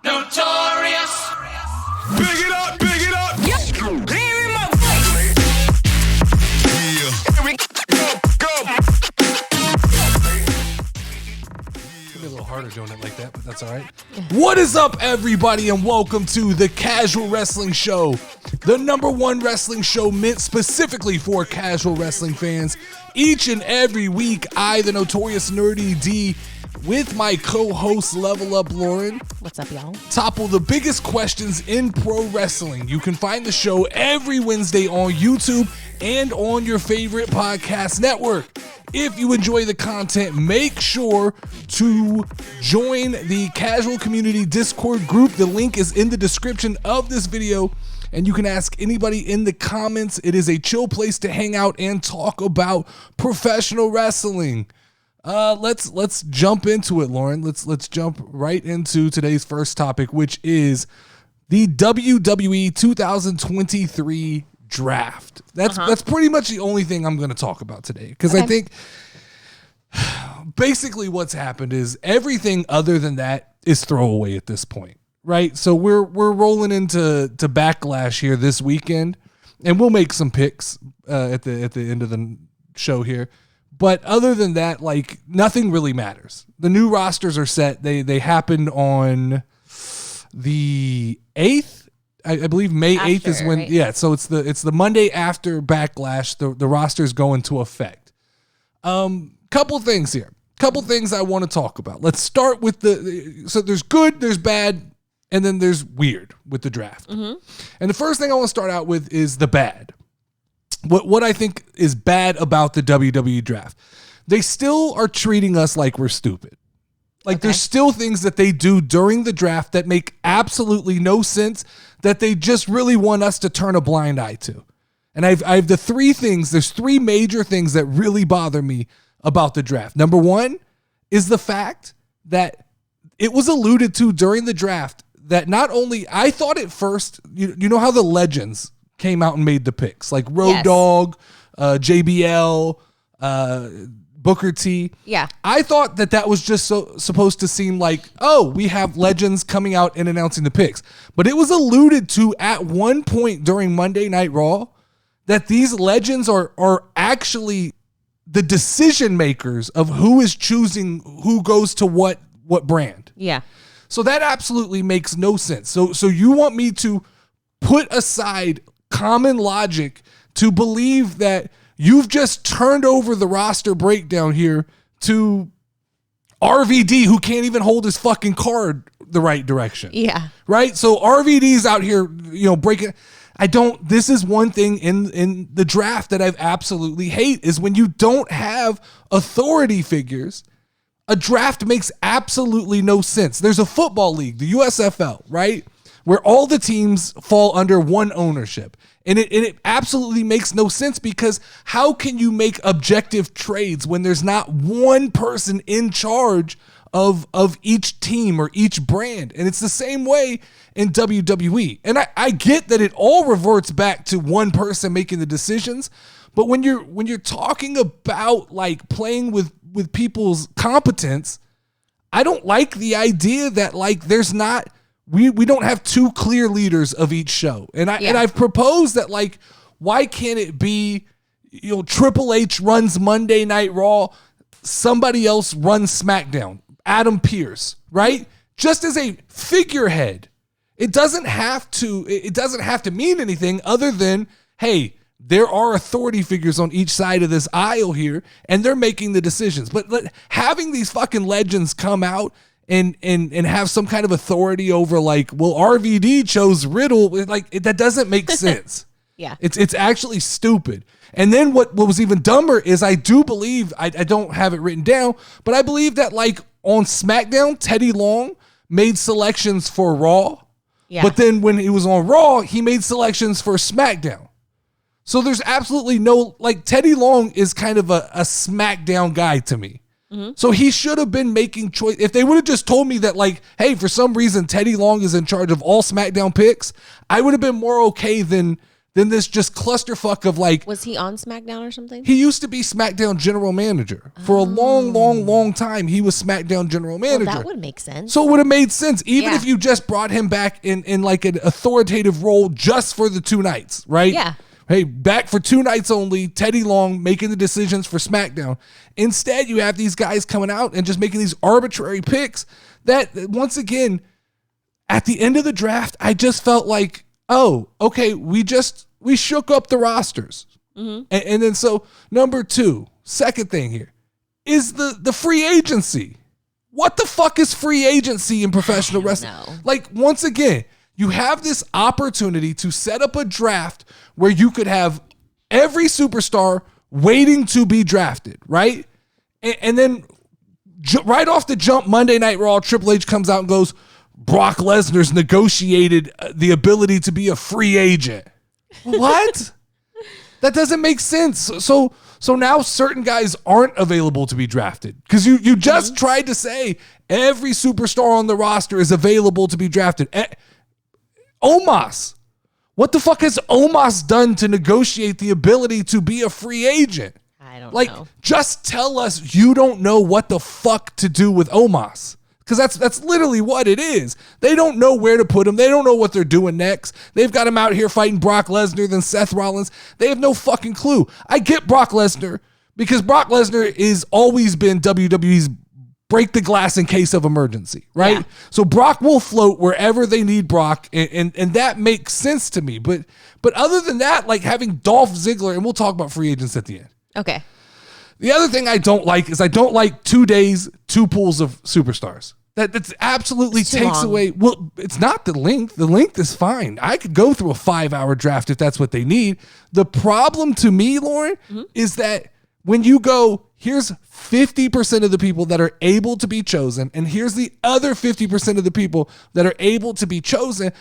Notorious. Big it up, big it up. Hear my voice. Yeah. Here we go. It'll be a little harder doing it like that, but that's all right. What is up, everybody, and welcome to the Casual Wrestling Show, the #1 wrestling show meant specifically for casual wrestling fans. Each and every week, I, the Notorious Nerdy D, with my co-host LevelUp Lauren, What's up, y'all? topple the biggest questions in pro wrestling. You can find the show every Wednesday on YouTube and on your favorite podcast network. If you enjoy the content, make sure to join the Casual Community Discord group. The link is in the description of this video, and you can ask anybody in the comments. It is a chill place to hang out and talk about professional wrestling. Let's jump into it, Lauren. Let's jump right into today's first topic, which is the WWE 2023 draft. That's pretty much the only thing I'm going to talk about today, because I think basically what's happened is everything other than that is throwaway at this point, right? So we're rolling into Backlash here this weekend, and we'll make some picks at the end of the show here. But other than that, like, nothing really matters. The new rosters are set. They happened on the 8th. I believe May 8th is when, right? Yeah, so it's the Monday after Backlash, the rosters go into effect. Couple things here. Couple things I want to talk about. Let's start with so there's good, there's bad, and then there's weird with the draft. Mm-hmm. And the first thing I want to start out with is the bad. What I think is bad about the WWE draft. They still are treating us like we're stupid. Like, there's still things that they do during the draft that make absolutely no sense, that they just really want us to turn a blind eye to. And I have the three things. There's three major things that really bother me about the draft. Number one is the fact that it was alluded to during the draft that not only, I thought at first, you know how the legends came out and made the picks, like Road Dogg, JBL, Booker T. Yeah. I thought that was just supposed to seem like, oh, we have legends coming out and announcing the picks. But it was alluded to at one point during Monday Night Raw that these legends are actually the decision makers of who is choosing who goes to what brand. Yeah. So that absolutely makes no sense. So you want me to put aside common logic to believe that you've just turned over the roster breakdown here to RVD, who can't even hold his fucking card the right direction. Yeah. Right? So RVD's out here, breaking. This is one thing in the draft that I absolutely hate, is when you don't have authority figures. A draft makes absolutely no sense. There's a football league, the USFL, right? Where all the teams fall under one ownership. And it absolutely makes no sense, because how can you make objective trades when there's not one person in charge of each team or each brand? And it's the same way in WWE. And I get that it all reverts back to one person making the decisions, but when you're talking about like playing with people's competence, I don't like the idea that like there's not we don't have two clear leaders of each show. And I've proposed that, like, why can't it be, Triple H runs Monday Night Raw, somebody else runs SmackDown, Adam Pearce, right? Just as a figurehead. It doesn't have to mean anything other than, hey, there are authority figures on each side of this aisle here, and they're making the decisions. But having these fucking legends come out and have some kind of authority over, like, well, RVD chose Riddle, like, that doesn't make sense. Yeah. It's actually stupid. And then what was even dumber is I do believe, I don't have it written down, but I believe that, like, on SmackDown, Teddy Long made selections for Raw. Yeah. But then when he was on Raw, he made selections for SmackDown. So there's absolutely no, like, Teddy Long is kind of a SmackDown guy to me. Mm-hmm. So he should have been making choice. If they would have just told me that, like, hey, for some reason Teddy Long is in charge of all SmackDown picks, I would have been more okay than than this just clusterfuck of like. Was he on SmackDown or something? He used to be SmackDown general manager for a long time. He was SmackDown general manager. Well, that would make sense. So it would have made sense, even Yeah. if you just brought him back in like an authoritative role just for the 2 nights, right? Yeah. Hey, back for 2 nights only, Teddy Long making the decisions for SmackDown. Instead, you have these guys coming out and just making these arbitrary picks that, once again, at the end of the draft, I just felt like, oh, okay, we shook up the rosters. And then so number 2, second thing here, is the free agency. What the fuck is free agency in professional wrestling? know. Like, once again, you have this opportunity to set up a draft where you could have every superstar waiting to be drafted, right? And then right off the jump, Monday Night Raw, Triple H comes out and goes, Brock Lesnar's negotiated the ability to be a free agent. What? That doesn't make sense. So now certain guys aren't available to be drafted because you just tried to say every superstar on the roster is available to be drafted. Omos. What the fuck has Omos done to negotiate the ability to be a free agent? I don't Like, know. just tell us you don't know what the fuck to do with Omos. Because that's literally what it is. They don't know where to put him. They don't know what they're doing next. They've got him out here fighting Brock Lesnar, then Seth Rollins. They have no fucking clue. I get Brock Lesnar because Brock Lesnar is always been WWE's break the glass in case of emergency, right? Yeah. So Brock will float wherever they need Brock, and that makes sense to me. But other than that, like having Dolph Ziggler, and we'll talk about free agents at the end. Okay. The other thing I don't like is I don't like 2 days, 2 pools of superstars. That's absolutely It's too takes long. away. Well, it's not the length. The length is fine. I could go through a 5-hour draft if that's what they need. The problem to me, Lauren, is that when you go, here's 50% of the people that are able to be chosen, and here's the other 50% of the people that are able to be chosen,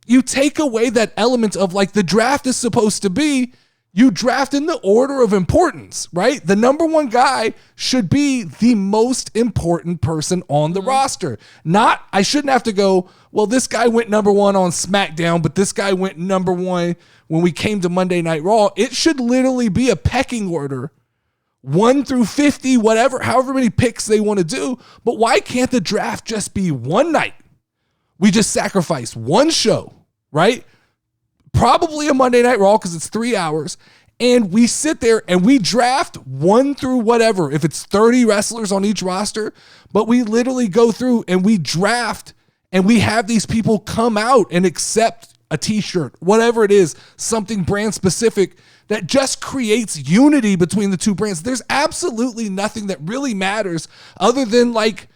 you take away that element of like the draft is supposed to be. You draft in the order of importance, right? The number 1 guy should be the most important person on the roster. Not, I shouldn't have to go, well, this guy went number 1 on SmackDown, but this guy went number 1 when we came to Monday Night Raw. It should literally be a pecking order, 1 through 50, whatever, however many picks they want to do. But why can't the draft just be one night? We just sacrifice one show, right? Probably a Monday Night Raw because it's 3 hours. And we sit there and we draft 1 through whatever, if it's 30 wrestlers on each roster, but we literally go through and we draft and we have these people come out and accept a t-shirt, whatever it is, something brand specific that just creates unity between the 2 brands. There's absolutely nothing that really matters other than like,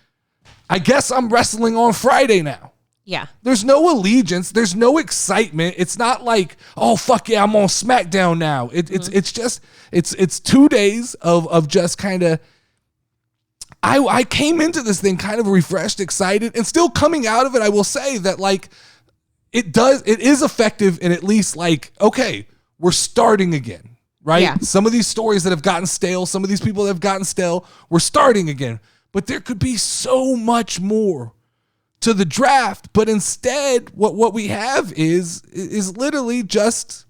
I guess I'm wrestling on Friday now. Yeah. There's no allegiance. There's no excitement. It's not like, oh, fuck yeah, I'm on SmackDown now. It's just, it's 2 days of just kind of, I came into this thing kind of refreshed, excited, and still coming out of it, I will say that like, it is effective in at least like, okay, we're starting again, right? Yeah. Some of these stories that have gotten stale, some of these people that have gotten stale, we're starting again. But there could be so much more to the draft, but instead what we have is literally just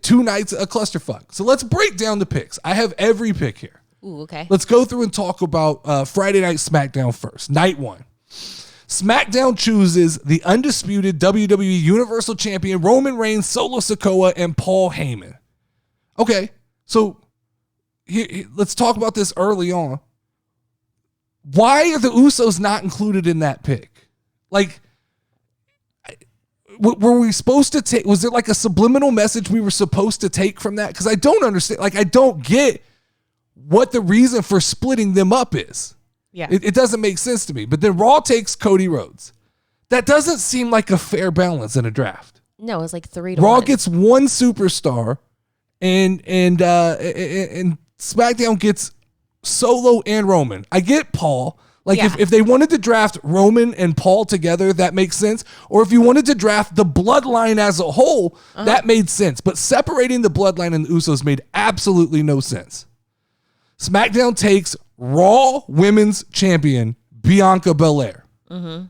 2 nights a clusterfuck. So let's break down the picks. I have every pick here. Ooh, okay. Let's go through and talk about Friday Night SmackDown first. Night 1. SmackDown chooses the undisputed WWE Universal Champion Roman Reigns, Solo Sikoa, and Paul Heyman. Okay, so here, let's talk about this early on. Why are the Usos not included in that pick? Like, were we supposed to take, was there like a subliminal message we were supposed to take from that? Because I don't understand, like, I don't get what the reason for splitting them up is. Yeah. It doesn't make sense to me. But then Raw takes Cody Rhodes. That doesn't seem like a fair balance in a draft. No, it's like 3 to Raw 1. gets 1 superstar, and SmackDown gets Solo and Roman. I get Paul. Like, Yeah. if they wanted to draft Roman and Paul together, that makes sense. Or if you wanted to draft the Bloodline as a whole, that made sense. But separating the Bloodline and the Usos made absolutely no sense. SmackDown takes Raw Women's Champion Bianca Belair.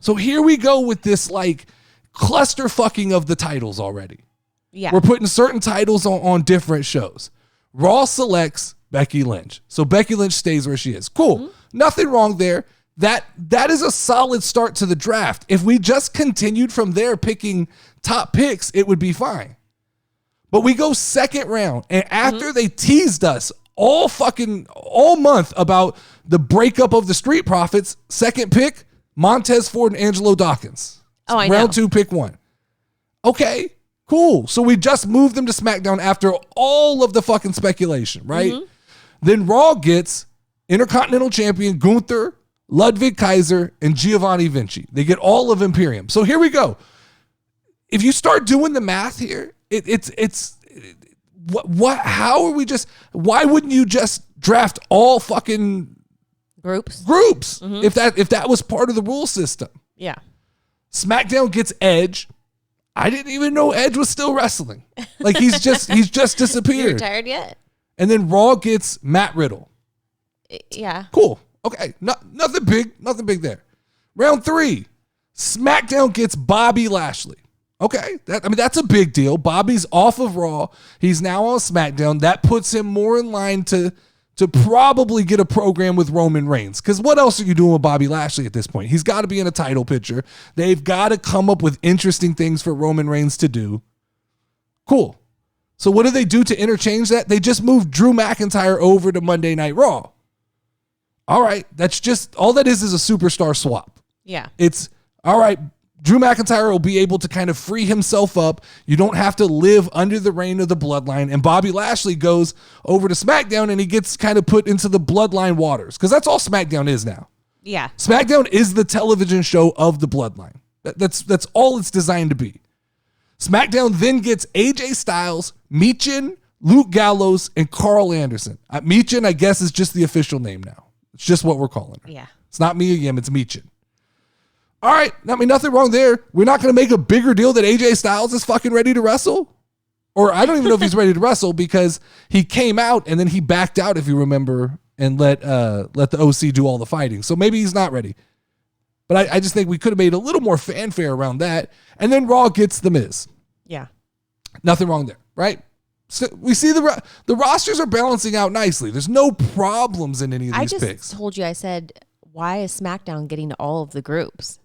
So here we go with this like cluster fucking of the titles already. Yeah. We're putting certain titles on different shows. Raw selects Becky Lynch. So Becky Lynch stays where she is. Cool. Nothing wrong there. That is a solid start to the draft. If we just continued from there picking top picks, it would be fine. But we go second round, and after they teased us all month about the breakup of the Street Profits, second pick, Montez Ford and Angelo Dawkins. Oh, I know. Round 2, pick 1. Okay, cool. So we just moved them to SmackDown after all of the fucking speculation, right? Then Raw gets Intercontinental Champion Gunther, Ludwig Kaiser, and Giovanni Vinci. They get all of Imperium. So here we go. If you start doing the math here, how are we just, why wouldn't you just draft all fucking Groups. if that was part of the rule system? Yeah. SmackDown gets Edge. I didn't even know Edge was still wrestling. Like he's just You disappeared. retired yet? And then Raw gets Matt Riddle. Yeah. Cool. Okay. Nothing big there. Round 3, SmackDown gets Bobby Lashley. Okay. That's a big deal. Bobby's off of Raw. He's now on SmackDown. That puts him more in line to probably get a program with Roman Reigns. Because what else are you doing with Bobby Lashley at this point? He's got to be in a title picture. They've got to come up with interesting things for Roman Reigns to do. Cool. So what do they do to interchange that? They just moved Drew McIntyre over to Monday Night Raw. All right. That's just, all that is a superstar swap. Yeah. It's, all right, Drew McIntyre will be able to kind of free himself up. You don't have to live under the reign of the bloodline. And Bobby Lashley goes over to SmackDown and he gets kind of put into the bloodline waters. Because that's all SmackDown is now. Yeah. SmackDown is the television show of the bloodline. That's all it's designed to be. SmackDown then gets AJ Styles, Michin, Luke Gallows, and Carl Anderson. Michin, I guess, is just the official name now. It's just what we're calling her. Yeah. It's not Mia Yim, it's Michin. All right, nothing wrong there. We're not going to make a bigger deal that AJ Styles is fucking ready to wrestle. Or I don't even know if he's ready to wrestle because he came out and then he backed out, if you remember, and let the OC do all the fighting. So maybe he's not ready. But I just think we could have made a little more fanfare around that. And then Raw gets The Miz. Yeah. Nothing wrong there, right? So we see the rosters are balancing out nicely. There's no problems in any of these picks. I said, why is SmackDown getting to all of the groups?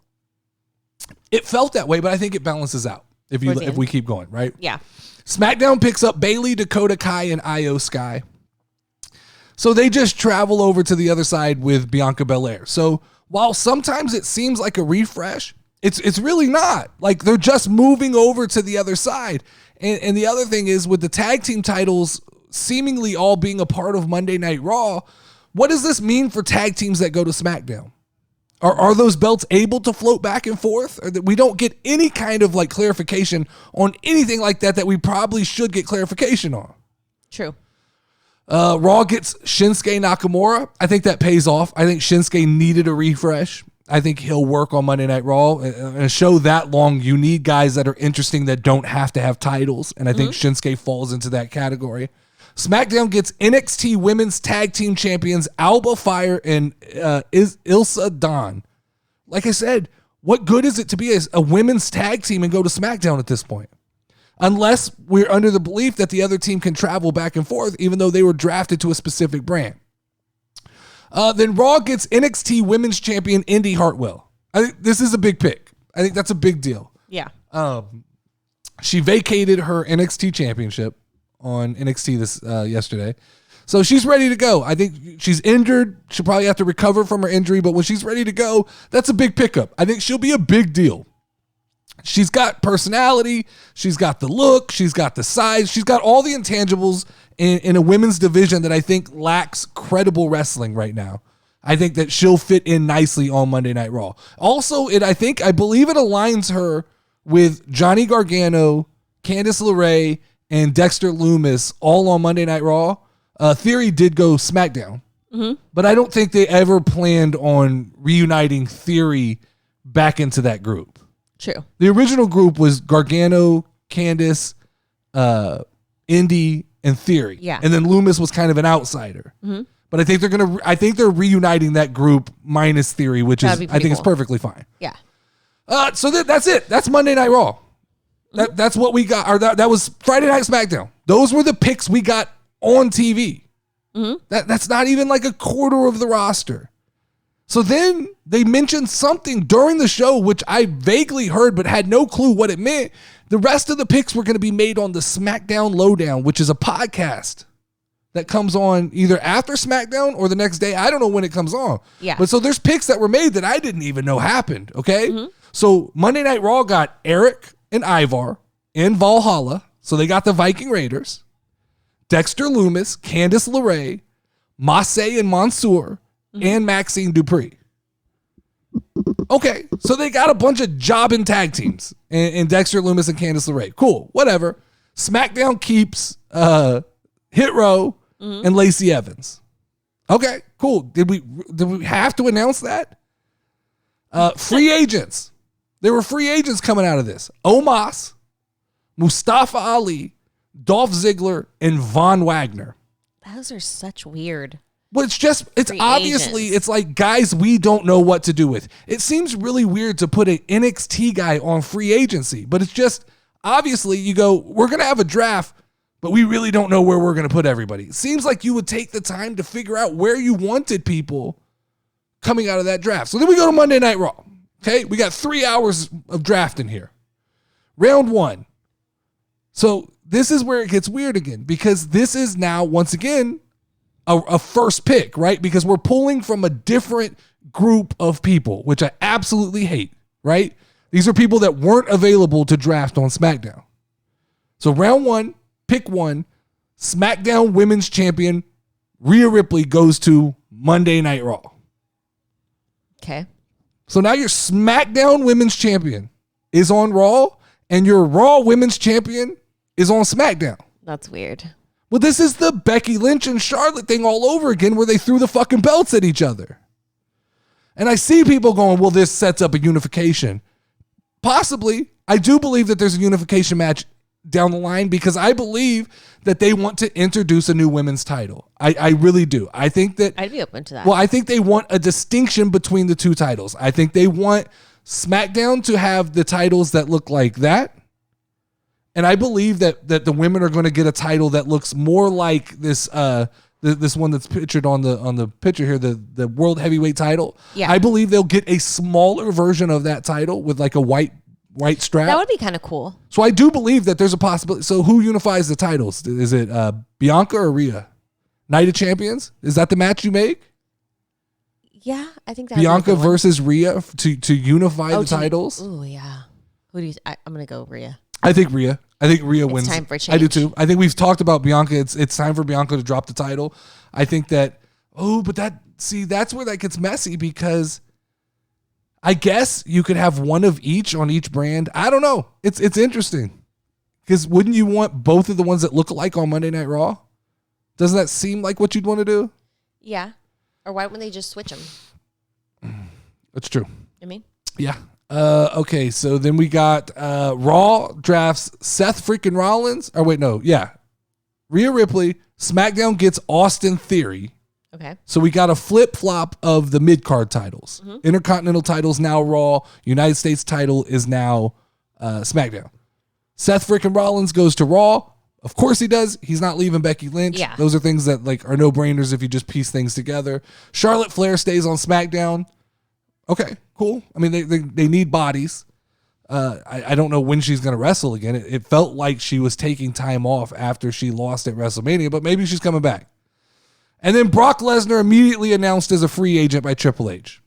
It felt that way, but I think it balances out if we keep going, right? Yeah. SmackDown picks up Bayley, Dakota Kai, and Io Sky. So they just travel over to the other side with Bianca Belair. So while sometimes it seems like a refresh, it's really not. Like they're just moving over to the other side. And the other thing is with the tag team titles seemingly all being a part of Monday Night Raw, what does this mean for tag teams that go to SmackDown? Are those belts able to float back and forth? Or that we don't get any kind of like clarification on anything like that we probably should get clarification on. True. Raw gets Shinsuke Nakamura. I think that pays off. I think Shinsuke needed a refresh. I think he'll work on Monday Night Raw. And a show that long, you need guys that are interesting that don't have to have titles. And I think Shinsuke falls into that category. SmackDown gets NXT Women's Tag Team Champions Alba Fire and Ilsa Dawn. Like I said, what good is it to be a women's tag team and go to SmackDown at this point? Unless we're under the belief that the other team can travel back and forth, even though they were drafted to a specific brand. Then Raw gets NXT Women's Champion Indy Hartwell. I think this is a big pick. I think that's a big deal. Yeah. She vacated her NXT championship on NXT yesterday. So she's ready to go. I think she's injured. She'll probably have to recover from her injury, but when she's ready to go, that's a big pickup. I think she'll be a big deal. She's got personality. She's got the look. She's got the size. She's got all the intangibles in a women's division that I think lacks credible wrestling right now. I think that she'll fit in nicely on Monday Night Raw. Also, I believe it aligns her with Johnny Gargano, Candice LeRae, and Dexter Lumis all on Monday Night Raw. Theory did go SmackDown, but I don't think they ever planned on reuniting Theory back into that group. True. The original group was Gargano, Candice, Indy, and Theory. Yeah. And then Lumis was kind of an outsider. But I think they're reuniting that group minus Theory, which is, I think it's perfectly fine. Yeah. So that's it. That's Monday Night Raw. That's what we got. Or that was Friday Night SmackDown. Those were the picks we got on TV. That's not even like a quarter of the roster. So then they mentioned something during the show, which I vaguely heard but had no clue what it meant. The rest of the picks were going to be made on the SmackDown Lowdown, which is a podcast that comes on either after SmackDown or the next day. I don't know when it comes on. Yeah. But so there's picks that were made that I didn't even know happened, okay? So Monday Night Raw got Eric and Ivar in Valhalla. So they got the Viking Raiders, Dexter Loomis, Candice LeRae, Massey and Mansoor, and Maxine Dupree. Okay, so they got a bunch of jobbing tag teams in Dexter Loomis and Candice LeRae. Cool, whatever. SmackDown keeps Hit Row and Lacey Evans. Okay, cool. Did we have to announce that? Free agents. There were free agents coming out of this. Omos, Mustafa Ali, Dolph Ziggler, and Von Wagner. Those are such weird. Well, it's Free obviously, agents. it's like guys we don't know what to do with. It seems really weird to put an NXT guy on free agency, but it's just, obviously you go, we're going to have a draft, but we really don't know where we're going to put everybody. It seems like you would take the time to figure out where you wanted people coming out of that draft. So then we go to Monday Night Raw. Okay, we got 3 hours of drafting here. Round one. So this is where it gets weird again, because this is now, once again, a first pick, right? Because we're pulling from a different group of people, which I absolutely hate, right? These are people that weren't available to draft on SmackDown. So round one, pick one, SmackDown Women's Champion Rhea Ripley goes to Monday Night Raw. Okay. So now your SmackDown Women's Champion is on Raw, and your Raw Women's Champion is on SmackDown. That's weird. Well, this is the Becky Lynch and Charlotte thing all over again, where they threw the fucking belts at each other. And I see people going, well, this sets up a unification. Possibly. I do believe that there's a unification match down the line, because I believe that they want to introduce a new women's title. I really do. I think that... I'd be open to that. Well, I think they want a distinction between the two titles. I think they want SmackDown to have the titles that look like that. And I believe that the women are going to get a title that looks more like this this one that's pictured on the picture here, the World Heavyweight title. Yeah. I believe they'll get a smaller version of that title with like a white strap. That would be kind of cool. So I do believe that there's a possibility. So who unifies the titles? Is it Bianca or Rhea? Night of Champions? Is that the match you make? Yeah, I think that Bianca versus Rhea to unify the titles? Oh, yeah. Who do you... I'm going to go Rhea. I think Rhea wins. time for I do change. too. I think we've talked about Bianca. It's time for Bianca to drop the title. I think that, that's where that gets messy, because I guess you could have one of each on each brand. I don't know. It's interesting, because wouldn't you want both of the ones that look alike on Monday Night Raw? Doesn't that seem like what you'd want to do? Yeah. Or why wouldn't they just switch them? That's true. I mean? Yeah. Okay, so then we got Raw drafts Seth freaking Rollins. Or wait, no. Yeah. Rhea Ripley. SmackDown gets Austin Theory. Okay. So we got a flip-flop of the mid-card titles. Intercontinental titles now Raw. United States title is now SmackDown. Seth freaking Rollins goes to Raw. Of course he does. He's not leaving Becky Lynch. Yeah. Those are things that like are no-brainers if you just piece things together. Charlotte Flair stays on SmackDown. Okay, cool. I mean, they need bodies. I don't know when she's going to wrestle again. It felt like she was taking time off after she lost at WrestleMania, but maybe she's coming back. And then Brock Lesnar immediately announced as a free agent by Triple H.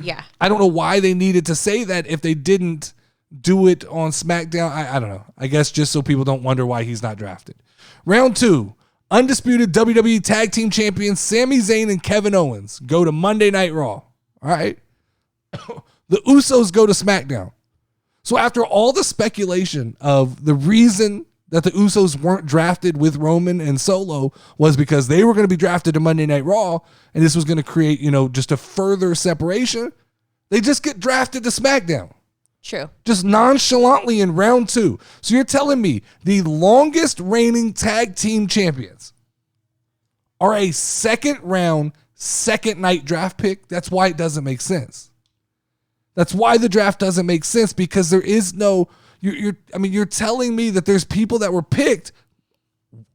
Yeah. I don't know why they needed to say that if they didn't do it on SmackDown. I don't know. I guess just so people don't wonder why he's not drafted. Round two, undisputed WWE Tag Team Champions Sami Zayn and Kevin Owens go to Monday Night Raw. All right. The Usos go to SmackDown. So after all the speculation of the reason that the Usos weren't drafted with Roman and Solo was because they were going to be drafted to Monday Night Raw, and this was going to create, just a further separation, they just get drafted to SmackDown. True. Just nonchalantly in round two. So you're telling me the longest reigning tag team champions are a second round, second night draft pick? That's why it doesn't make sense. That's why the draft doesn't make sense, because there is no, you're telling me that there's people that were picked,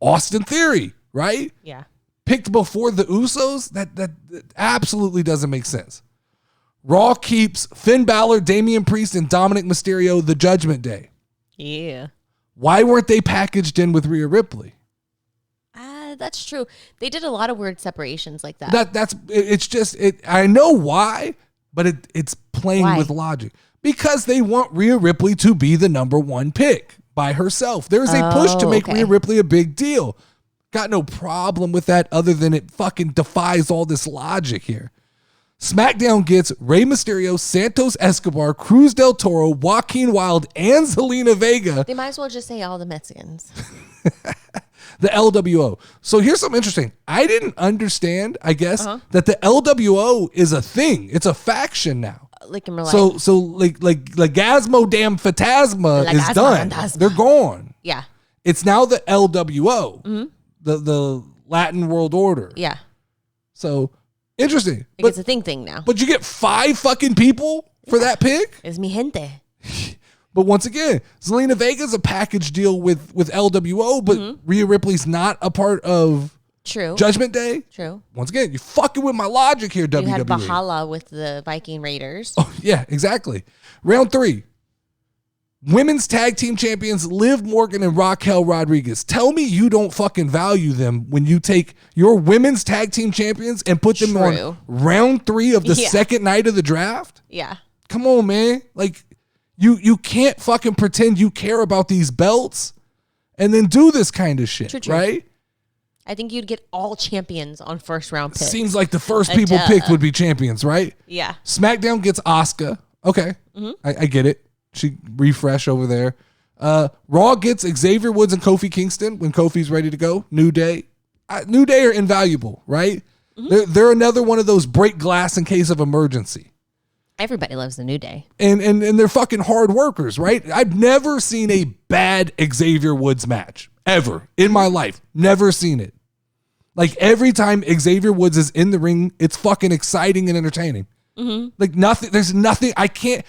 Austin Theory, right? Yeah. Picked before the Usos? That absolutely doesn't make sense. Raw keeps Finn Balor, Damian Priest, and Dominic Mysterio the Judgment Day. Yeah. Why weren't they packaged in with Rhea Ripley? That's true. They did a lot of weird separations like that. It's just I know why, but it's playing with logic. Because they want Rhea Ripley to be the number one pick by herself. There's a push to make Rhea Ripley a big deal. Got no problem with that other than it fucking defies all this logic here. SmackDown gets Rey Mysterio, Santos Escobar, Cruz del Toro, Joaquin Wilde, and Zelina Vega. They might as well just say all the Mexicans. The LWO. So here's something interesting. I didn't understand, I guess, that the LWO is a thing. It's a faction now. Like in real life. So like Gasmo damn Phantasma is done. Phantasma. They're gone. Yeah. It's now the LWO, the Latin World Order. Yeah. So interesting. It's a thing now. But you get 5 fucking people for that pick? Es mi gente. But once again, Zelina Vega's a package deal with LWO, but Rhea Ripley's not a part of True. Judgment Day. True. Once again, you're fucking with my logic here, WWE. You had Valhalla with the Viking Raiders. Oh, yeah, exactly. Round 3. Women's Tag Team Champions Liv Morgan and Raquel Rodriguez. Tell me you don't fucking value them when you take your Women's Tag Team Champions and put them on round 3 of the second night of the draft? Yeah. Come on, man. Like, you can't fucking pretend you care about these belts and then do this kind of shit, True. right? I think you'd get all champions on first round picks. Seems like the first people picked would be champions, right? Yeah. SmackDown gets Asuka. Okay. I get it. She refresh over there. Raw gets Xavier Woods and Kofi Kingston when Kofi's ready to go. New Day. New Day are invaluable, right? They're another one of those break glass in case of emergency. Everybody loves the New Day. And they're fucking hard workers, right? I've never seen a bad Xavier Woods match. Ever. In my life. Never seen it. Like every time Xavier Woods is in the ring, it's fucking exciting and entertaining. Like nothing, there's nothing, I'm Mr.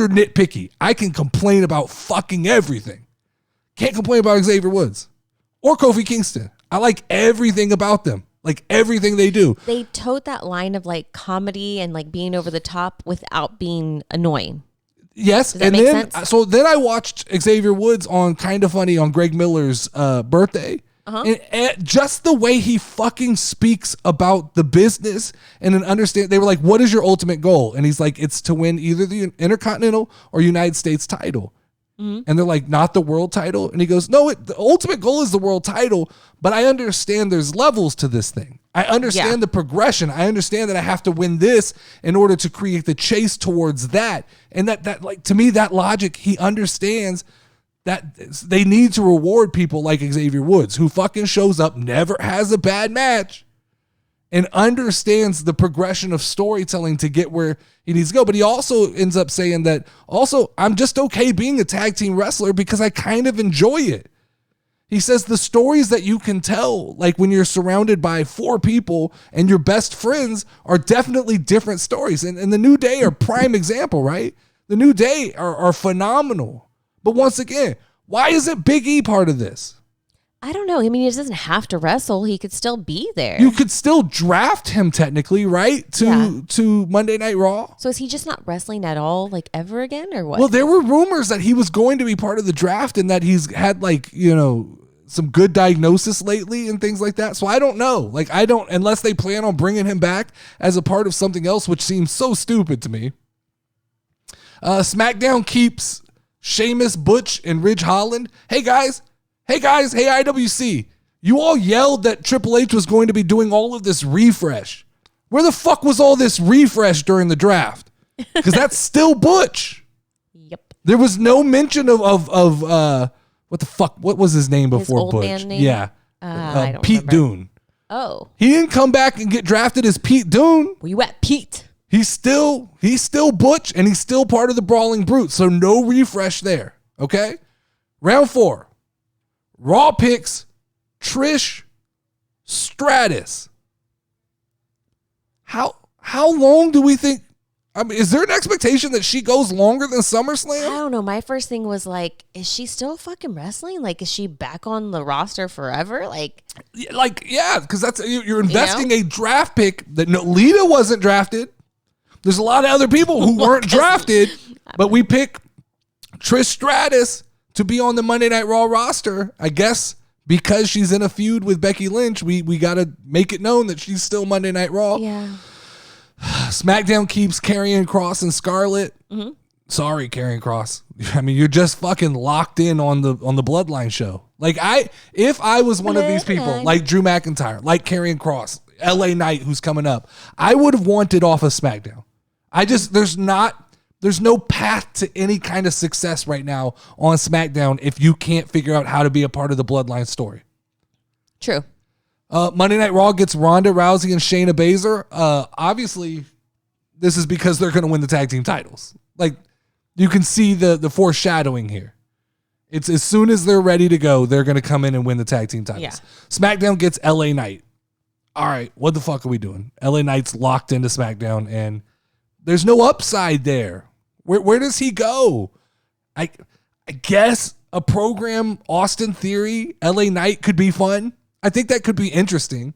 Nitpicky. I can complain about fucking everything. Can't complain about Xavier Woods or Kofi Kingston. I like everything about them. Like everything they do. They towed that line of like comedy and like being over the top without being annoying. Yes. Does that make sense? So then I watched Xavier Woods on Kind of Funny on Greg Miller's birthday. And just the way he fucking speaks about the business and then understand, they were like, what is your ultimate goal? And he's like, it's to win either the Intercontinental or United States title. And they're like, not the world title. And he goes, no, the ultimate goal is the world title, but I understand there's levels to this thing. I understand the progression. I understand that I have to win this in order to create the chase towards that. And that like, to me, that logic, he understands that they need to reward people like Xavier Woods, who fucking shows up, never has a bad match, and understands the progression of storytelling to get where he needs to go. But he also ends up saying that also, I'm just okay being a tag team wrestler because I kind of enjoy it. He says the stories that you can tell, like when you're surrounded by 4 people and your best friends, are definitely different stories. And the New Day are prime example, right? The New Day are phenomenal. But once again, why isn't Big E part of this? I don't know. I mean, he doesn't have to wrestle. He could still be there. You could still draft him technically, right? To Monday Night Raw. So is he just not wrestling at all, like ever again, or what? Well, there were rumors that he was going to be part of the draft and that he's had like, some good diagnosis lately and things like that. So I don't know. Like unless they plan on bringing him back as a part of something else, which seems so stupid to me. SmackDown keeps Sheamus, Butch, and Ridge Holland. Hey guys, IWC. You all yelled that Triple H was going to be doing all of this refresh. Where the fuck was all this refresh during the draft? Because that's still Butch. Yep. There was no mention of what the fuck? What was his name before his old Butch? man name? Yeah. I don't Pete remember. Dunne. Oh. He didn't come back and get drafted as Pete Dunne. Where you at, Pete? He's still Butch, and he's still part of the Brawling Brute. So no refresh there. Okay? Round 4. Raw picks Trish Stratus. How long do we think I mean, is there an expectation that she goes longer than I SummerSlam? don't know. My first thing was like, is she still fucking wrestling? Like, is she back on the roster forever? Like, Yeah, because that's you're investing a draft pick that Lita wasn't drafted. There's a lot of other people who weren't drafted, but we pick Trish Stratus to be on the Monday Night Raw roster. I guess because she's in a feud with Becky Lynch, we got to make it known that she's still Monday Night Raw. yeah. SmackDown keeps Karrion Kross and Scarlett. Mm-hmm. Sorry, Karrion Kross. I mean, you're just fucking locked in on the Bloodline show. Like if I was one of these people, like Drew McIntyre, like Karrion Kross, LA Knight, who's coming up, I would have wanted off of SmackDown. There's no path to any kind of success right now on SmackDown if you can't figure out how to be a part of the Bloodline story. True. Monday Night Raw gets Ronda Rousey and Shayna Baszler. Obviously, this is because they're going to win the tag team titles. Like, you can see the foreshadowing here. It's as soon as they're ready to go, they're going to come in and win the tag team titles. Yeah. SmackDown gets LA Knight. All right, what the fuck are we doing? LA Knight's locked into SmackDown, and there's no upside there. Where does he go? I guess a program, Austin Theory, LA Knight could be fun. I think that could be interesting.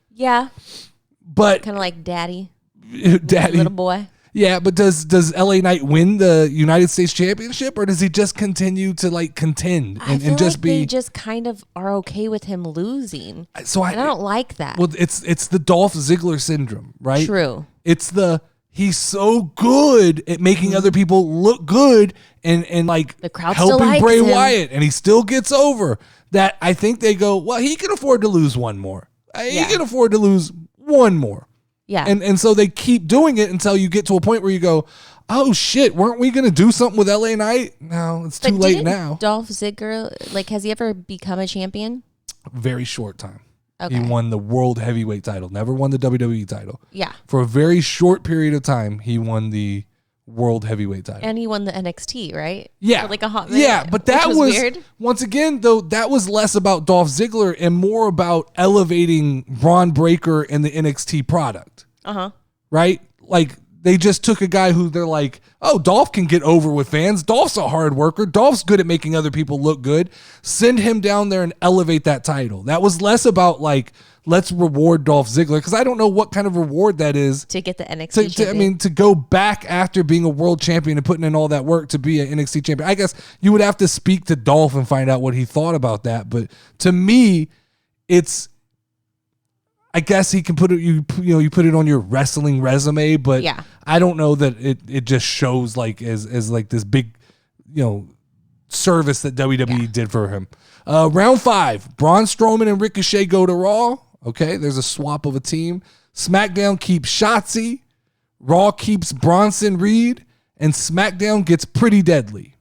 Yeah. But Kind of like daddy. Little boy. Yeah, but does LA Knight win the United States Championship, or does he just continue to like contend I feel and just like be? they just kind of are okay with him losing. So And I don't like that. Well, it's the Dolph Ziggler syndrome, right? True. It's he's so good at making other people look good and like The crowd still helping likes Bray him. Wyatt, and he still gets over. That I think they go, well, he can afford to lose one more. He Yeah. can afford to lose one more. Yeah. And so they keep doing it until you get to a point where you go, oh shit, weren't we going to do something with LA Knight? No, it's too But late didn't now. Dolph Ziggler, like, has he ever become a champion? Very short time. Okay. He won the World Heavyweight title, never won the WWE title. Yeah. For a very short period of time, he won the World Heavyweight title. And he won the NXT, right? Yeah. For like a hot minute. Yeah, but that which was weird. once again, though, that was less about Dolph Ziggler and more about elevating Braun Breaker and the NXT product. Uh-huh. Right? Like, they just took a guy who they're like, oh, Dolph can get over with fans. Dolph's a hard worker. Dolph's good at making other people look good. Send him down there and elevate that title. That was less about like, let's reward Dolph Ziggler, because I don't know what kind of reward that is. To get the NXT champion. To go back after being a world champion and putting in all that work to be an NXT champion. I guess you would have to speak to Dolph and find out what he thought about that. But to me, I guess he can put it, you put it on your wrestling resume, but Yeah. I don't know that it just shows like as like this big, service that WWE did for him. Round 5, Braun Strowman and Ricochet go to Raw. Okay, there's a swap of a team. SmackDown keeps Shotzi. Raw keeps Bronson Reed, and SmackDown gets Pretty Deadly.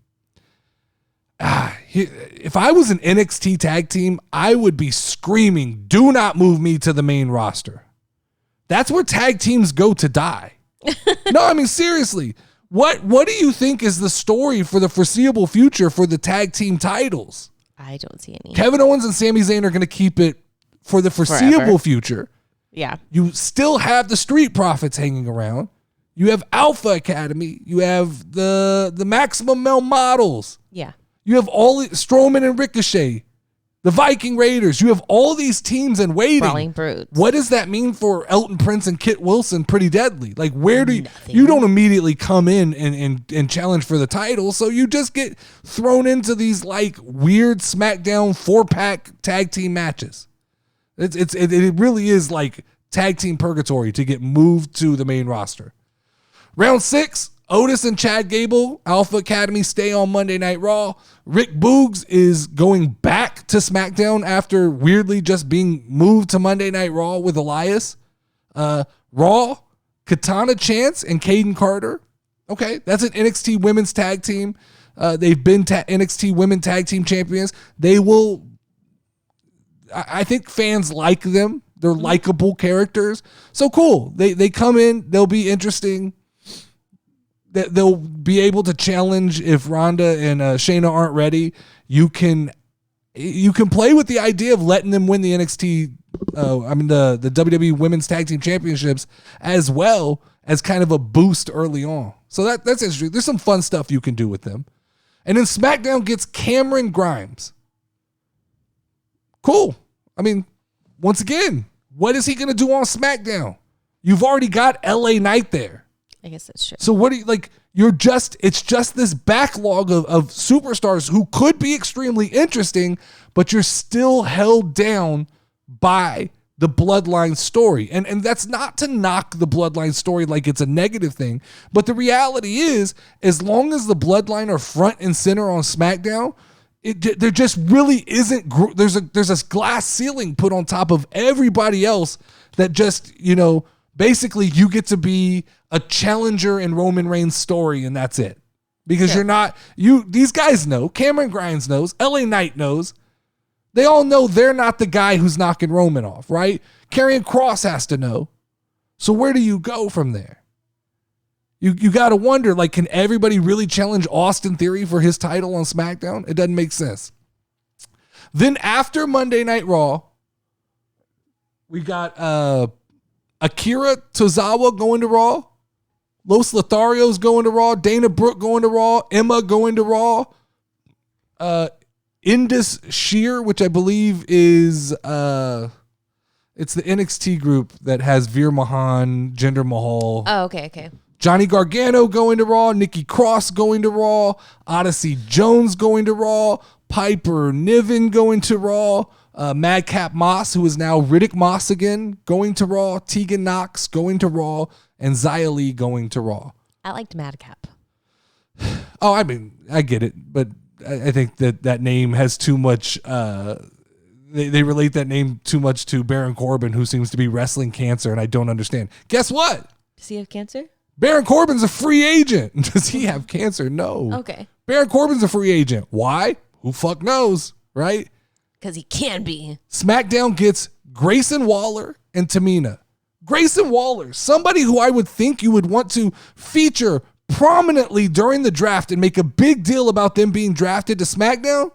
If I was an NXT tag team, I would be screaming, do not move me to the main roster. That's where tag teams go to die. No, I mean, seriously. What do you think is the story for the foreseeable future for the tag team titles? I don't see any. Kevin Owens and Sami Zayn are going to keep it for the foreseeable Forever. future. Yeah. You still have the Street Profits hanging around. You have Alpha Academy. You have the Maximum Male Models. Yeah. You have all Strowman and Ricochet, the Viking Raiders. You have all these teams in waiting. Brawling Brutes. What does that mean for Elton Prince and Kit Wilson? Pretty Deadly. Like, where do Nothing. you don't immediately come in and challenge for the title, so you just get thrown into these like weird SmackDown 4-pack tag team matches. It really is like tag team purgatory to get moved to the main roster. Round 6, Otis and Chad Gable, Alpha Academy, stay on Monday Night Raw. Rick Boogs is going back to SmackDown after weirdly just being moved to Monday Night Raw with Elias. Raw, Katana Chance and Caden Carter. Okay, that's an NXT women's tag team. They've been NXT women tag team champions. They will... I think fans like them. They're likable characters. So cool. They come in. They'll be interesting. They'll be able to challenge if Ronda and Shayna aren't ready. You can play with the idea of letting them win the NXT, the WWE Women's Tag Team Championships as well, as kind of a boost early on. So that's interesting. There's some fun stuff you can do with them. And then SmackDown gets Cameron Grimes. Cool. I mean, once again, what is he going to do on SmackDown? You've already got LA Knight there. I guess that's true. So what do you like? It's just this backlog of superstars who could be extremely interesting, but you're still held down by the Bloodline story. And that's not to knock the Bloodline story like it's a negative thing, but the reality is, as long as the Bloodline are front and center on SmackDown, there just really isn't. There's a glass ceiling put on top of everybody else that just, basically you get to be a challenger in Roman Reigns' story, and that's it. Because you're not, these guys know, Cameron Grimes knows, LA Knight knows. They all know they're not the guy who's knocking Roman off, right? Karrion Kross has to know. So where do you go from there? You got to wonder, like, can everybody really challenge Austin Theory for his title on SmackDown? It doesn't make sense. Then after Monday Night Raw, we got Akira Tozawa going to Raw, Los Lotharios going to Raw, Dana Brooke going to Raw, Emma going to Raw, Indus Sheer, which I believe is it's the NXT group that has Veer Mahan, Jinder Mahal. Oh, okay. Johnny Gargano going to Raw, Nikki Cross going to Raw, Odyssey Jones going to Raw, Piper Niven going to Raw, Madcap Moss, who is now Riddick Moss again, going to Raw, Tegan Knox going to Raw, and Xia Li going to Raw. I liked Madcap. Oh, I mean, I get it, but I think that name has too much. They relate that name too much to Baron Corbin, who seems to be wrestling cancer, and I don't understand. Guess what? Does he have cancer? Baron Corbin's a free agent. Does he have cancer? No. Okay. Baron Corbin's a free agent. Why? Who fuck knows, right? Because he can be. SmackDown gets Grayson Waller and Tamina. Grayson Waller, somebody who I would think you would want to feature prominently during the draft and make a big deal about them being drafted to SmackDown.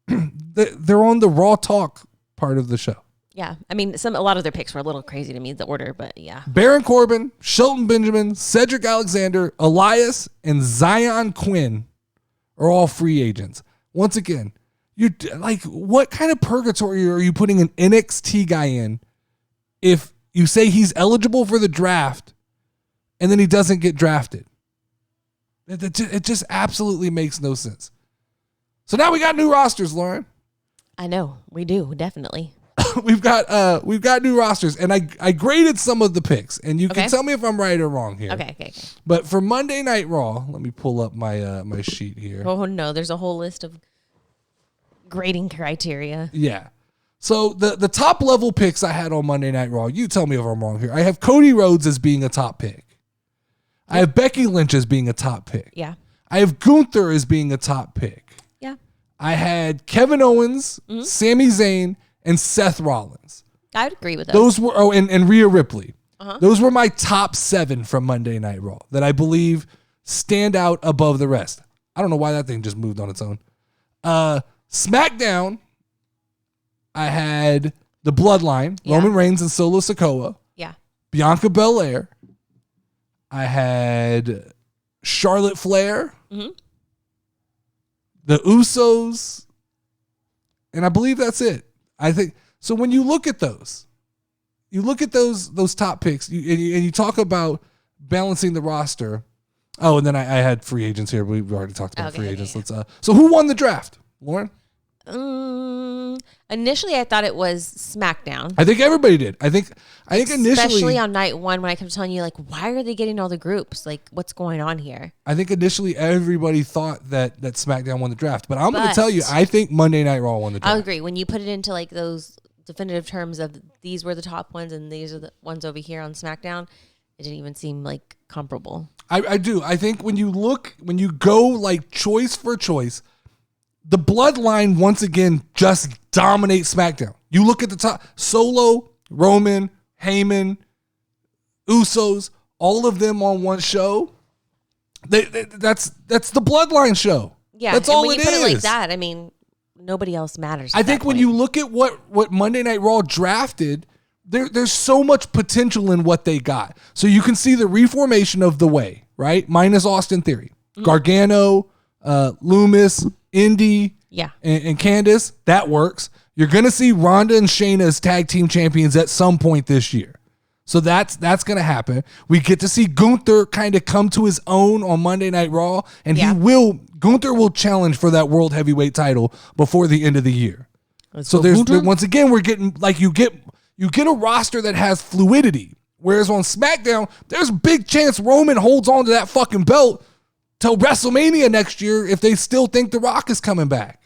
They're on the Raw Talk part of the show. Yeah. I mean, a lot of their picks were a little crazy to me, the order, but yeah. Baron Corbin, Shelton Benjamin, Cedric Alexander, Elias, and Zion Quinn are all free agents. Once again, you're like, what kind of purgatory are you putting an NXT guy in if you say he's eligible for the draft and then he doesn't get drafted? It just absolutely makes no sense. So now we got new rosters, Lauren. I know. We do, definitely. We've got new rosters, and I graded some of the picks, and you can tell me if I'm right or wrong here. Okay. But for Monday Night Raw, let me pull up my my sheet here. Oh no, there's a whole list of grading criteria. Yeah. So the top level picks I had on Monday Night Raw, you tell me if I'm wrong here. I have Cody Rhodes as being a top pick. I have Becky Lynch as being a top pick. Yeah. I have Gunther as being a top pick. Yeah. I had Kevin Owens, Sami Zayn, and Seth Rollins. I would agree with those. Those were, and Rhea Ripley. Those were my top 7 from Monday Night Raw that I believe stand out above the rest. I don't know why that thing just moved on its own. SmackDown, I had the Bloodline, Roman Reigns and Solo Sikoa. Yeah. Bianca Belair. I had Charlotte Flair. The Usos. And I believe that's it. I think so. When you look at those top picks, and you talk about balancing the roster. Oh, and then I had free agents here. We've already talked about free agents. Yeah. Let's. So who won the draft, Lauren? Initially, I thought it was SmackDown. I think everybody did. I think initially, especially on night one when I kept telling you, like, why are they getting all the groups? Like, what's going on here? I think initially everybody thought that SmackDown won the draft, but I'm going to tell you, I think Monday Night Raw won the draft. I agree. When you put it into like those definitive terms of these were the top ones and these are the ones over here on SmackDown, it didn't even seem like comparable. I do. I think when you go like choice for choice, the Bloodline once again just dominates SmackDown. You look at the top: Solo, Roman, Heyman, Usos, all of them on one show. That's the Bloodline show. Yeah, that's and all when it you put is. it like that, I mean, nobody else matters. I think when you look at what Monday Night Raw drafted, there's so much potential in what they got. So you can see the reformation of the Way, right? Minus Austin Theory, Gargano, Loomis, Indy, and Candice. That works. You're gonna see Ronda and Shayna as tag team champions at some point this year. So that's gonna happen. We get to see Gunther kind of come to his own on Monday Night Raw, and Gunther will challenge for that World Heavyweight title before the end of the year. Once again, we're getting like you get a roster that has fluidity. Whereas on SmackDown, there's a big chance Roman holds on to that fucking belt till WrestleMania next year if they still think The Rock is coming back.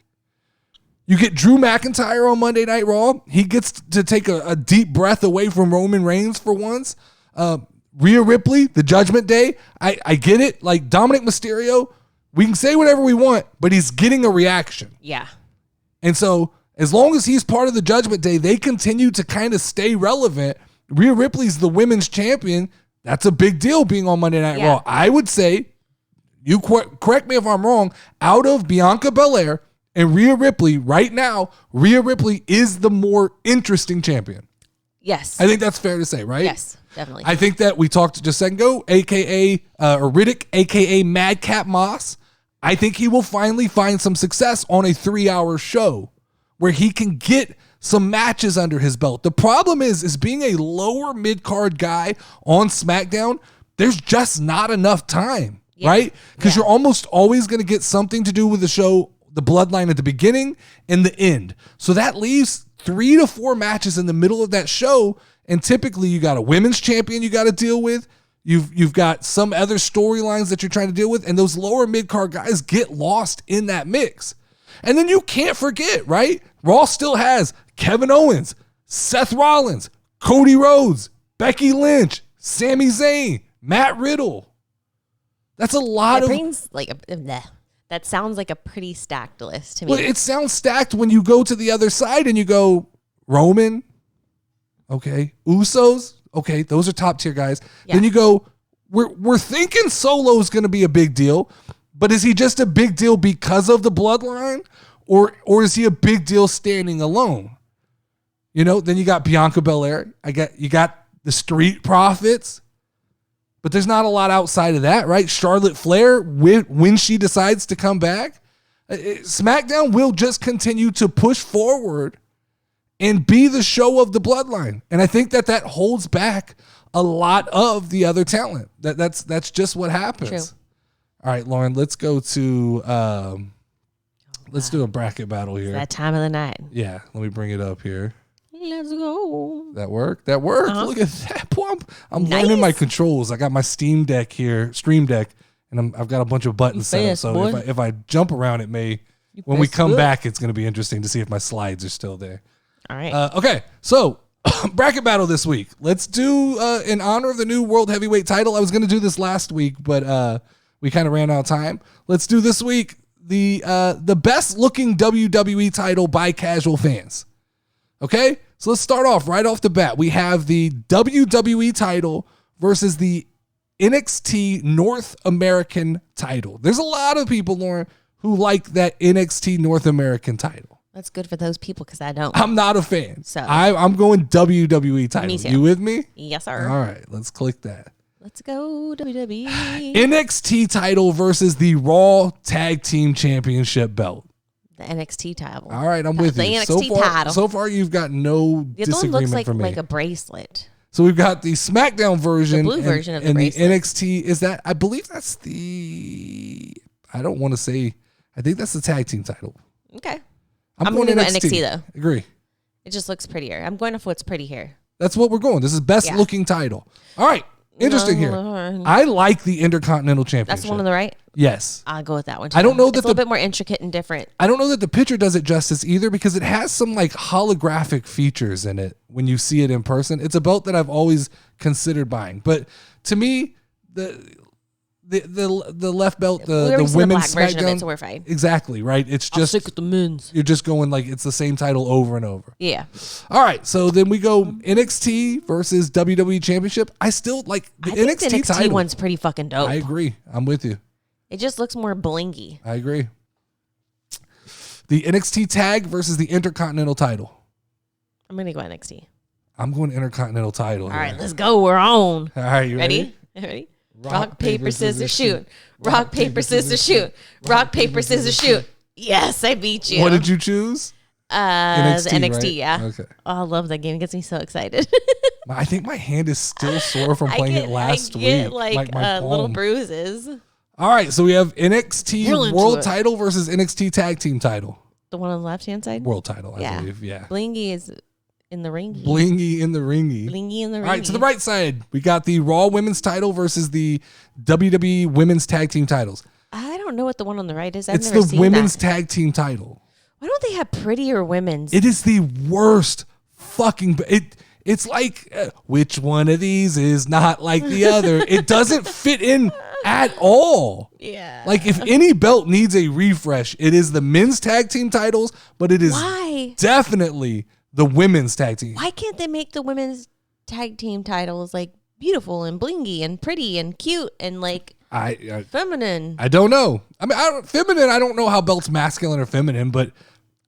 You get Drew McIntyre on Monday Night Raw. He gets to take a deep breath away from Roman Reigns for once. Rhea Ripley, the Judgment Day. I get it. Like Dominic Mysterio, we can say whatever we want, but he's getting a reaction. Yeah. And so as long as he's part of the Judgment Day, they continue to kind of stay relevant. Rhea Ripley's the women's champion. That's a big deal being on Monday Night Raw. I would say, you correct me if I'm wrong, out of Bianca Belair and Rhea Ripley, right now, Rhea Ripley is the more interesting champion. Yes. I think that's fair to say, right? Yes, definitely. I think that we talked just a second ago, or Riddick, a.k.a. Madcap Moss. I think he will finally find some success on a 3-hour show where he can get some matches under his belt. The problem is being a lower mid-card guy on SmackDown, there's just not enough time, right? Because you're almost always going to get something to do with the show, the bloodline at the beginning and the end. So that leaves 3 to 4 matches in the middle of that show. And typically you got a women's champion you got to deal with. You've got some other storylines that you're trying to deal with. And those lower mid-card guys get lost in that mix. And then you can't forget, right? Raw still has Kevin Owens, Seth Rollins, Cody Rhodes, Becky Lynch, Sami Zayn, Matt Riddle. That's a lot of... That sounds like a pretty stacked list to me. Well, it sounds stacked when you go to the other side and you go Roman, okay, Usos, okay, those are top tier guys. Yeah. Then you go, we're thinking Solo's going to be a big deal, but is he just a big deal because of the bloodline, or is he a big deal standing alone? You know, then you got Bianca Belair. You got the Street Profits. But there's not a lot outside of that, right? Charlotte Flair, when she decides to come back, SmackDown will just continue to push forward and be the show of the bloodline. And I think that holds back a lot of the other talent. That's just what happens. True. All right, Lauren, let's go to let's do a bracket battle here. It's that time of the night. Yeah, let me bring it up here. Let's go. That worked. Look at that. Boy, I'm learning my controls. I got my Stream Deck, and I've got a bunch of buttons set up. So if I jump around, it may. When we come back, it's going to be interesting to see if my slides are still there. All right. Okay. So bracket battle this week. Let's do in honor of the new World Heavyweight title. I was going to do this last week, but we kind of ran out of time. Let's do this week the best looking WWE title by casual fans. Okay, so let's start off right off the bat. We have the WWE title versus the NXT North American title. There's a lot of people, Lauren, who like that NXT North American title. That's good for those people because I don't. I'm not a fan. So I'm going WWE title. Me too. You with me? Yes, sir. All right, let's click that. Let's go, WWE. NXT title versus the Raw Tag Team Championship belt. The NXT title. All right, I'm with you. The NXT title. So far, you've got no disagreement looks from me. like a bracelet. So we've got the SmackDown version, the blue version of the bracelet. And the NXT is that. I believe that's the. I don't want to say. I think that's the tag team title. Okay. I'm going to go NXT though. Agree. It just looks prettier. I'm going off what's pretty here. That's what we're going. This is best looking title. All right. Interesting here. I like the Intercontinental Championship. That's the one on the right? Yes. I'll go with that one too. I don't know that it's a little bit more intricate and different. I don't know that the picture does it justice either because it has some like holographic features in it when you see it in person. It's a belt that I've always considered buying. But to me, the left belt, the women's version of SmackDown, it, so we're fine. Exactly, right? It's just stick with the men's. You're just going like it's the same title over and over. Yeah. All right, so then we go NXT versus WWE Championship. I still like the NXT title. One's pretty fucking dope. I agree. I'm with you. It just looks more blingy. I agree. The NXT tag versus the Intercontinental title. I'm gonna go NXT. I'm going Intercontinental title. All right, let's go. We're on. All right, you ready? Ready? Rock, paper, scissors, shoot. Rock, paper, scissors, shoot. Rock, paper, scissors, shoot. Yes, I beat you. What did you choose? NXT, the NXT, right? yeah. Okay. Oh, I love that game. It gets me so excited. I think my hand is still sore from playing it last I get week. like little palm. bruises. All right, so we have NXT Real into World it. title versus NXT Tag Team title. The one on the left hand side? World title, I Yeah. believe. Yeah. Blingy is in the ringy. Blingy in the ringy. Blingy in the ringy. All right, to the right side, we got the Raw Women's title versus the WWE Women's Tag Team titles. I don't know what the one on the right is. I've It's never the seen Women's that. Tag Team title. Why don't they have prettier women's? It is the worst fucking. It's like which one of these is not like the other. It doesn't fit in at all. Yeah. Like if any belt needs a refresh, it is the men's tag team titles, but it is Why? definitely the women's tag team. Why can't they make the women's tag team titles like beautiful and blingy and pretty and cute and like feminine? I don't know. I mean, feminine. I don't know how belt's masculine or feminine, but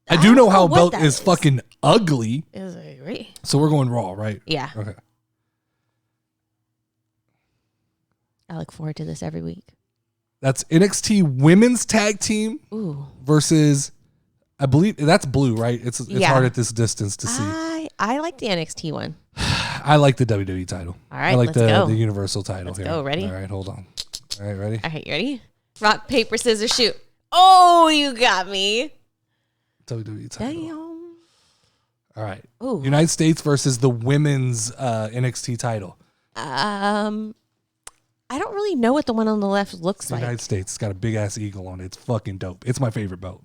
I do don't know know how a what belt that is is. fucking ugly. Is it right? So we're going Raw, right? Yeah. Okay. I look forward to this every week. That's NXT Women's Tag Team Ooh. versus, I believe that's blue, right? It's Yeah. hard at this distance to see. I like the NXT one. I like the WWE title. All right, I like let's go. the Universal title Let's here. go. Ready? All right, hold on. All right, ready? All right, you ready? Rock, paper, scissors, shoot. Oh, you got me. WWE title. Damn. All right. Ooh. United States versus the women's NXT title. I don't really know what the one on the left looks like. United States. It's got a big ass eagle on it. It's fucking dope. It's my favorite belt.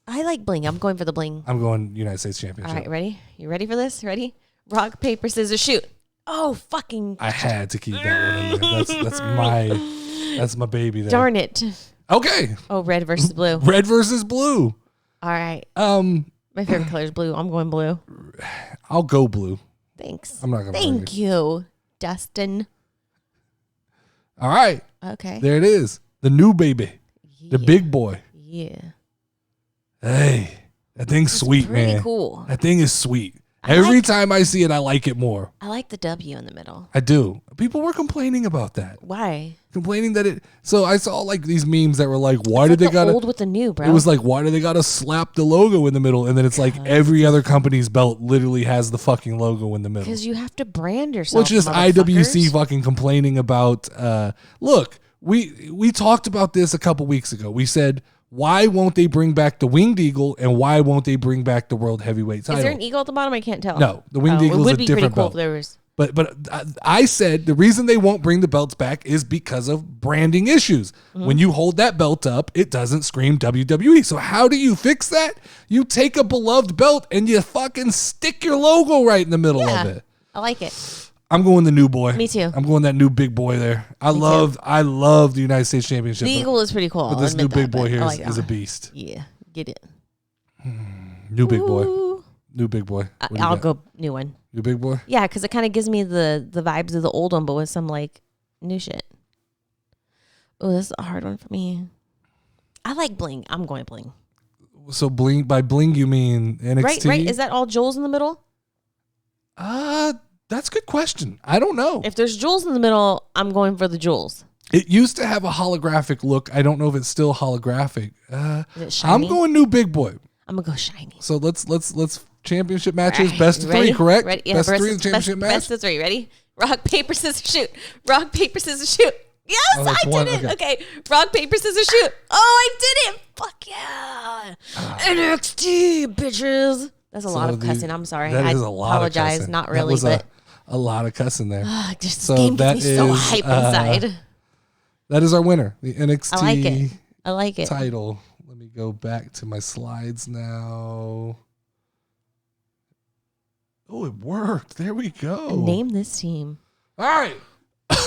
I like bling. I'm going for the bling. I'm going United States Championship. All right, ready? You ready for this? Ready? Rock, paper, scissors, shoot. Oh, fucking I had to keep that one in there. That's my baby there. darn it. Okay. Oh, red versus blue. Red versus blue. All right. My favorite color is blue. I'm going blue. I'll go blue. Thanks. I'm not gonna Thank you, Dustin. All right. Okay. There it is. The new baby. The big boy. Yeah. Hey. That thing's sweet, pretty man. cool. That thing is sweet. Every time I see it, I like it more. I like the W in the middle. I do. People were complaining about that. Why? Complaining that it. So I saw like these memes that were like, why It's did like they gotta? old with the new, bro? It was like, why do they gotta slap the logo in the middle? And then it's like every other company's belt literally has the fucking logo in the middle. Because you have to brand yourself. Which is IWC fucking complaining about. Look, we talked about this a couple weeks ago. We said, why won't they bring back the Winged Eagle and why won't they bring back the World Heavyweight title? Is there an eagle at the bottom? I can't tell. No, the Winged Eagle it is would a be different pretty cool belt. if there was. But I said the reason they won't bring the belts back is because of branding issues. Mm-hmm. When you hold that belt up, it doesn't scream WWE. So how do you fix that? You take a beloved belt and you fucking stick your logo right in the middle of it. I like it. I'm going the new boy. Me too. I'm going that new big boy there. I love the United States Championship. The eagle is pretty cool. But I'll this new admit big that, boy but here I like is a that. beast. Yeah, get it. New big boy. Ooh. New big boy. What do you I'll got? go new one. New big boy? Yeah, because it kind of gives me the vibes of the old one, but with some like new shit. Oh, this is a hard one for me. I like bling. I'm going bling. So bling, by bling you mean NXT? Right. Is that all jewels in the middle? That's a good question. I don't know. If there's jewels in the middle, I'm going for the jewels. It used to have a holographic look. I don't know if it's still holographic. Is it shiny? I'm going new big boy. I'm gonna go shiny. So let's championship matches, All right, best of ready? three, correct? Ready? Yeah, best of three versus- championship match. Best of three. Ready? Rock, paper, scissors, shoot. Rock, paper, scissors, shoot. Yes, Oh, that's I one, did it. okay. Okay. Rock, paper, scissors, shoot. Oh, I did it. Fuck yeah. NXT, bitches. That's a lot of cussing. I'm sorry. That I is a lot apologize. of cussing. Not That really, was but a lot of cussing there. just So this game that gets me so is, hype inside. That is our winner, the NXT I like it. I like it. title. Let me go back to my slides now. Oh, it worked. There we go. Name this team. All right.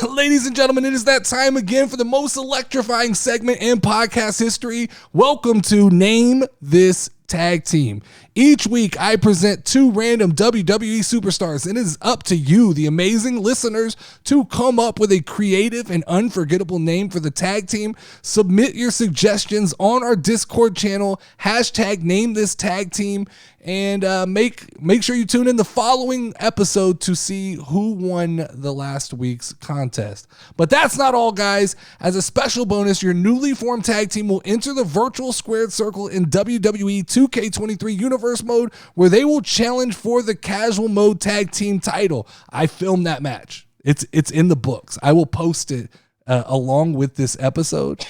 Ladies and gentlemen, it is that time again for the most electrifying segment in podcast history. Welcome to Name This Tag Team. Each week, I present 2 random WWE superstars, and it is up to you, the amazing listeners, to come up with a creative and unforgettable name for the tag team. Submit your suggestions on our Discord channel, #NameThisTagTeam, and make sure you tune in the following episode to see who won the last week's contest. But that's not all, guys. As a special bonus, your newly formed tag team will enter the virtual squared circle in WWE 2K23 Universe mode, where they will challenge for the casual mode tag team title. I filmed that match. It's in the books. I will post it along with this episode.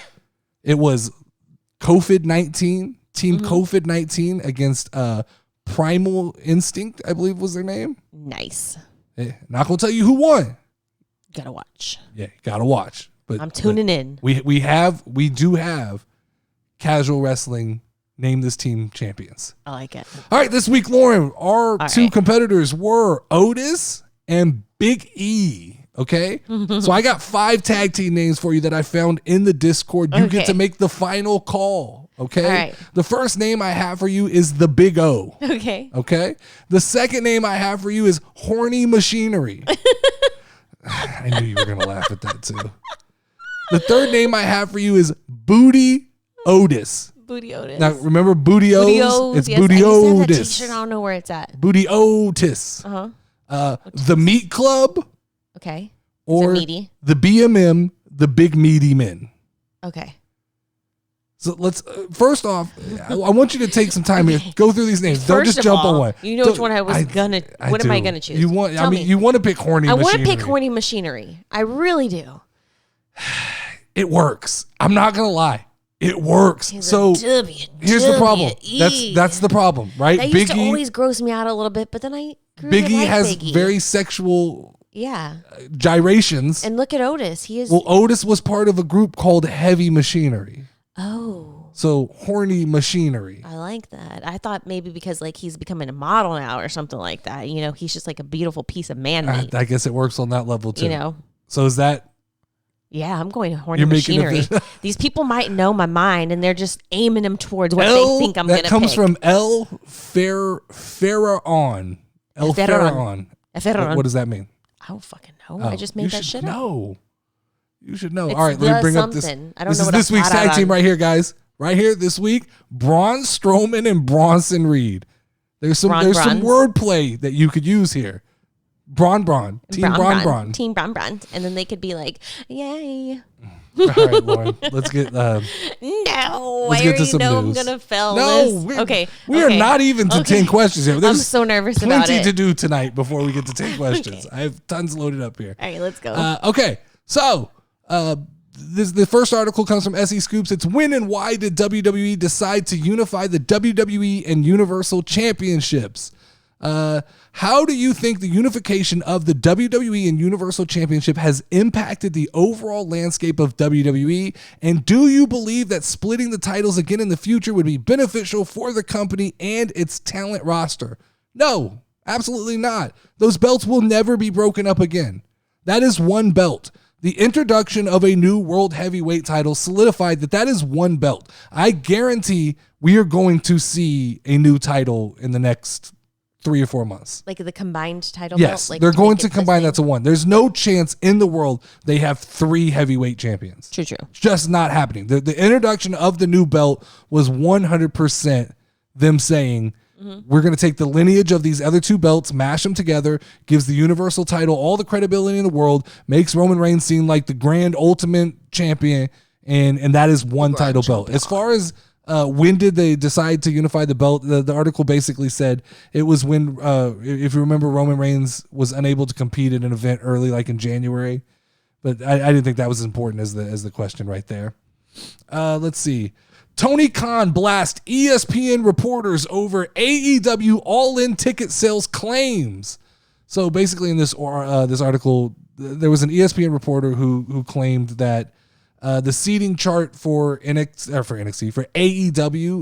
It was COVID-19, Team COVID-19 against Primal Instinct, I believe was their name. Nice. Not gonna tell you who won. Gotta watch. Yeah, gotta watch. But I'm tuning in. We do have casual wrestling Name This Team champions. I like it. All right, this week, Lauren, our two competitors were Otis and Big E. Okay, so I got 5 tag team names for you that I found in the Discord. You get to make the final call. Okay. All right. The first name I have for you is the Big O. Okay. Okay. The second name I have for you is Horny Machinery. I knew you were gonna laugh at that too. The third name I have for you is Booty Otis. Booty Otis. Now remember Booty O's? It's yes, Booty I used to have that Otis. t-shirt. I don't know where it's at. Booty Otis. The Meat Club. Okay. Or Is it meaty? the BMM, the Big Meaty Men. Okay. So let's first off, I want you to take some time here. Go through these names. Don't just jump on one. You know which one I was gonna. What am I gonna choose? You want? Tell me. You want to pick Horny Machinery. I want to pick Horny Machinery. I really do. It works. I'm not gonna lie. It works. So here's the problem. That's the problem, right? That used to always gross me out a little bit, but then I grew to like Biggie has Biggie. very sexual gyrations. And look at Otis. He is. Well, Otis was part of a group called Heavy Machinery. Oh. So Horny Machinery. I like that. I thought maybe because like he's becoming a model now or something like that. You know, he's just like a beautiful piece of man meat. I guess it works on that level too. You know. So is that? Yeah, I'm going to Horny Machinery. These people might know my mind, and they're just aiming them towards what they think I'm going to pick. That comes from El Ferraon. El Ferraon. What does that mean? I don't fucking know. I just made that shit up. You should know. It's all right, let me bring up this. I don't This know is what this week's tag team right here, guys. Right here this week, Braun Strowman and Bronson Reed. There's some wordplay that you could use here. Team Braun. Team Braun. And then they could be like, yay. All right, Lauren, let's get no, let's get to some news. I'm gonna fail this. Okay. We are not even to 10 questions here. There's I'm so nervous about it. Plenty to do tonight before we get to 10 questions. I have tons loaded up here. All right, let's go. Okay, so the first article comes from SE Scoops. It's when and why did WWE decide to unify the WWE and Universal Championships? How do you think the unification of the WWE and Universal Championship has impacted the overall landscape of WWE? And do you believe that splitting the titles again in the future would be beneficial for the company and its talent roster? No, absolutely not. Those belts will never be broken up again. That is one belt. The introduction of a new world heavyweight title solidified that is one belt. I guarantee we are going to see a new title in the next 3 or 4 months. Like the combined title yes, belt? Like they're going to combine that to one. There's no chance in the world they have 3 heavyweight champions. True. It's just not happening. The introduction of the new belt was 100% them saying, we're going to take the lineage of these other 2 belts, mash them together, gives the Universal title all the credibility in the world, makes Roman Reigns seem like the grand ultimate champion, and that is one title belt. As far as when did they decide to unify the belt? The article basically said it was when, if you remember, Roman Reigns was unable to compete in an event early, like in January. But I didn't think that was as important as the question right there. Let's see. Tony Khan blast ESPN reporters over AEW all-in ticket sales claims. So basically, in this article, there was an ESPN reporter who claimed that the seating chart for AEW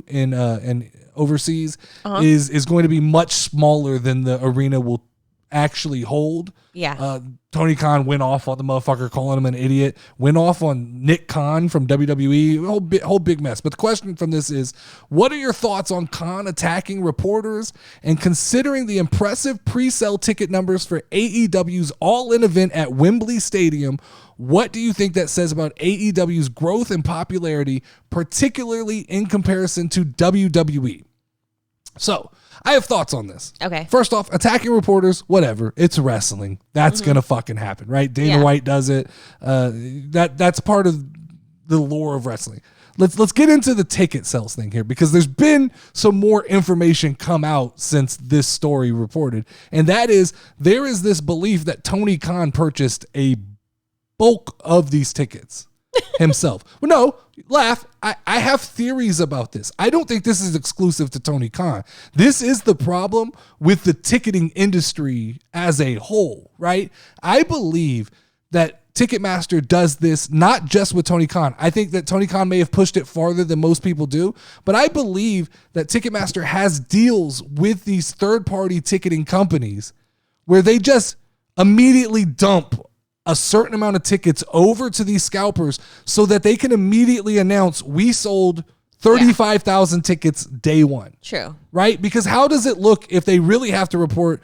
in overseas is going to be much smaller than the arena will actually hold. Yeah. Tony Khan went off on the motherfucker calling him an idiot, went off on Nick Khan from WWE, whole big mess. But the question from this is, what are your thoughts on Khan attacking reporters and considering the impressive pre-sale ticket numbers for AEW's All-In event at Wembley Stadium? What do you think that says about AEW's growth and popularity, particularly in comparison to WWE? So, I have thoughts on this. Okay. First off, attacking reporters, whatever. It's wrestling. That's gonna fucking happen, right? Dana White does it. That's part of the lore of wrestling. Let's get into the ticket sales thing here, because there's been some more information come out since this story reported, and that is there is this belief that Tony Khan purchased a bulk of these tickets himself. Well, no, laugh. I have theories about this. I don't think this is exclusive to Tony Khan. This is the problem with the ticketing industry as a whole, right? I believe that Ticketmaster does this not just with Tony Khan. I think that Tony Khan may have pushed it farther than most people do, but I believe that Ticketmaster has deals with these third-party ticketing companies where they just immediately dump a certain amount of tickets over to these scalpers so that they can immediately announce we sold 35,000 tickets day one. True. Right? Because how does it look if they really have to report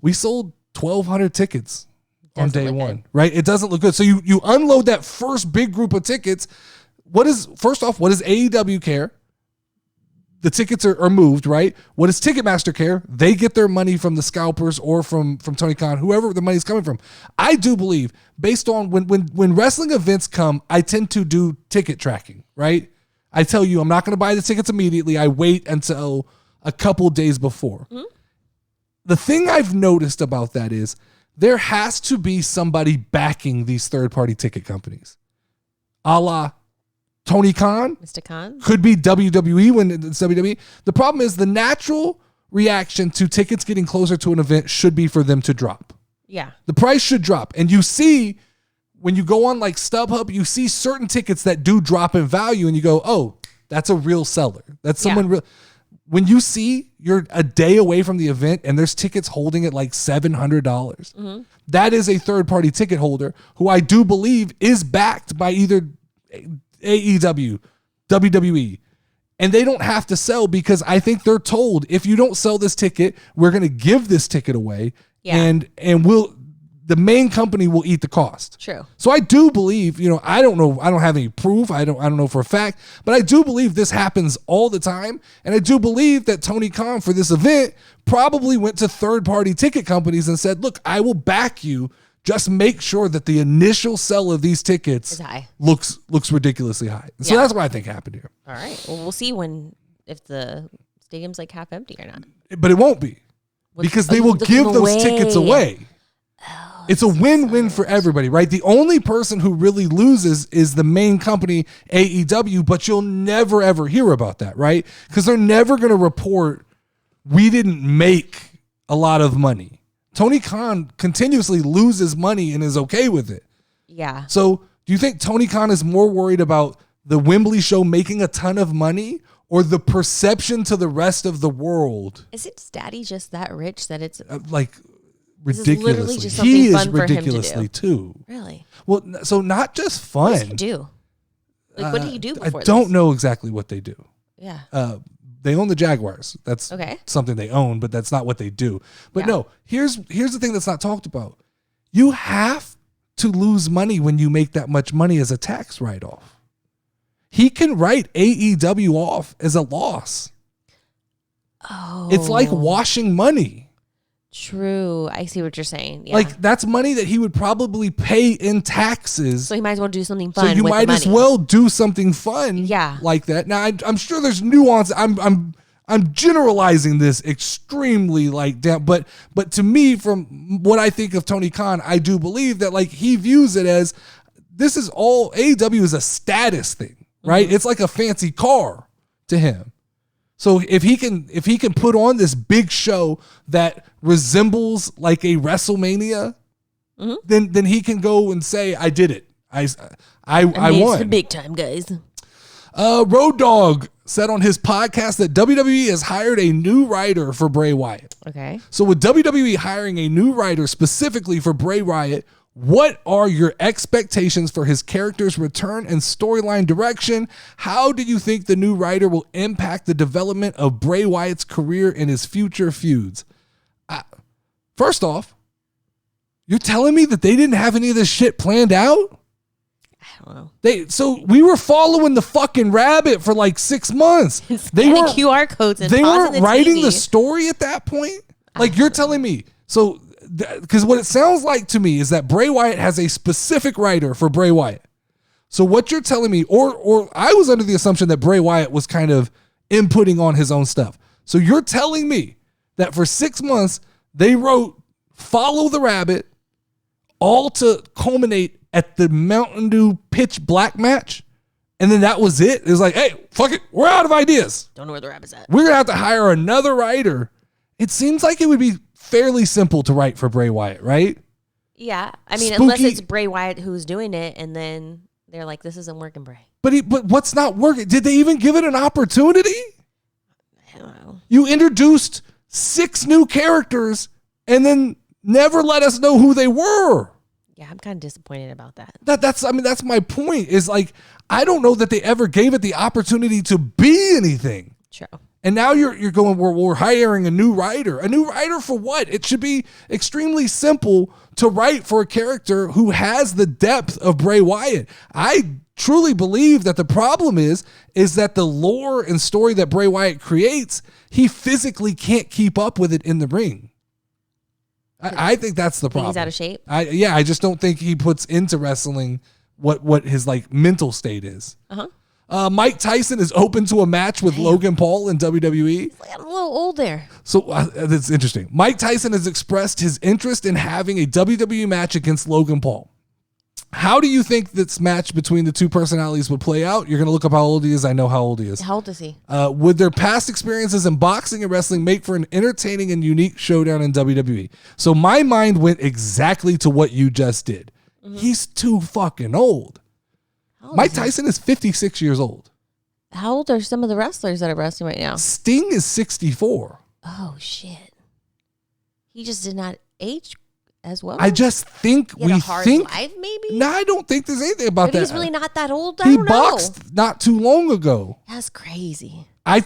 we sold 1,200 tickets on day one, good. Right? It doesn't look good. So you unload that first big group of tickets. First off, what does AEW care? The tickets are moved, right? What does Ticketmaster care? They get their money from the scalpers or from Tony Khan, whoever the money's coming from. I do believe, based on when wrestling events come, I tend to do ticket tracking, right? I tell you, I'm not going to buy the tickets immediately. I wait until a couple days before. Mm-hmm. The thing I've noticed about that is there has to be somebody backing these third-party ticket companies. A la Tony Khan. Mr. Khan. Could be WWE when it's WWE. The problem is the natural reaction to tickets getting closer to an event should be for them to drop. Yeah. The price should drop. And you see, when you go on like StubHub, you see certain tickets that do drop in value and you go, oh, that's a real seller. That's someone real. When you see you're a day away from the event and there's tickets holding at like $700, that is a third-party ticket holder who I do believe is backed by either AEW, WWE, and they don't have to sell because I think they're told if you don't sell this ticket, we're going to give this ticket away, and the main company will eat the cost. True. So I do believe, I don't know, I don't have any proof, I don't know for a fact, but I do believe this happens all the time, and I do believe that Tony Khan for this event probably went to third-party ticket companies and said, "Look, I will back you. Just make sure that the initial sell of these tickets looks ridiculously high." So that's what I think happened here. All right. Well, we'll see if the stadium's like half empty or not. But it won't be because they will give those tickets away. Oh, it's a win-win for everybody, right? The only person who really loses is the main company, AEW, but you'll never, ever hear about that, right? Because they're never going to report, we didn't make a lot of money. Tony Khan continuously loses money and is okay with it. Yeah. So do you think Tony Khan is more worried about the Wembley show making a ton of money or the perception to the rest of the world? Is it Daddy just that rich that it's like ridiculously? Just he is fun ridiculously too. Really? Well, so not just fun. What does he do? Like, what do you do before I don't know exactly what they do. Yeah. They own the Jaguars. That's something they own, but that's not what they do. But no, here's the thing that's not talked about. You have to lose money when you make that much money as a tax write-off. He can write AEW off as a loss. Oh. It's like washing money. True. I see what you're saying. Yeah. Like, that's money that he would probably pay in taxes. So he might as well do something fun. So you might as well do something fun like that. Now, I'm sure there's nuance. I'm generalizing this extremely down, but to me, from what I think of Tony Khan, I do believe that he views it as this is all AEW is a status thing, right? Mm-hmm. It's like a fancy car to him. So if he can put on this big show that resembles like a WrestleMania, then he can go and say, "I did it. I won." It's the big time, guys. Road Dogg said on his podcast that WWE has hired a new writer for Bray Wyatt. Okay. So with WWE hiring a new writer specifically for Bray Wyatt, what are your expectations for his character's return and storyline direction? How do you think the new writer will impact the development of Bray Wyatt's career and his future feuds? First off, you're telling me that they didn't have any of this shit planned out? I don't know. So we were following the fucking rabbit for like 6 months. They weren't QR codes and they weren't writing TV. the story at that point. Like you're telling me. So because what it sounds like to me is that Bray Wyatt has a specific writer for Bray Wyatt. So what you're telling me, or I was under the assumption that Bray Wyatt was kind of inputting on his own stuff. So you're telling me that for 6 months they wrote Follow the Rabbit, all to culminate at the Mountain Dew pitch black match, and then that was it? It was like, hey, fuck it, we're out of ideas. Don't know where the rabbit's at. We're gonna have to hire another writer. It seems like it would be fairly simple to write for Bray Wyatt, right? Yeah, I mean, Spooky. unless it's Bray Wyatt who's doing it, and then they're like, "This isn't working, Bray." But what's not working? Did they even give it an opportunity? I don't know. You introduced 6 new characters and then never let us know who they were. Yeah, I'm kind of disappointed about that. That's my point. Is like I don't know that they ever gave it the opportunity to be anything. True. And now you're going, we're hiring a new writer. A new writer for what? It should be extremely simple to write for a character who has the depth of Bray Wyatt. I truly believe that the problem is that the lore and story that Bray Wyatt creates, he physically can't keep up with it in the ring. I think that's the problem. He's out of shape? I just don't think he puts into wrestling what his like mental state is. Uh-huh. Mike Tyson is open to a match with Logan Paul in WWE. I'm a little old there. So that's interesting. Mike Tyson has expressed his interest in having a WWE match against Logan Paul. How do you think this match between the two personalities would play out? You're going to look up how old he is. I know how old he is. How old is he? Would their past experiences in boxing and wrestling make for an entertaining and unique showdown in WWE? So my mind went exactly to what you just did. Mm-hmm. He's too fucking old. Mike Tyson is 56 years old. How old are some of the wrestlers that are wrestling right now? Sting is 64. Oh, shit. He just did not age as well. I just think he had a hard life, maybe? No, I don't think there's anything about Maybe that. he's really not that old. He boxed not too long ago. That's crazy. I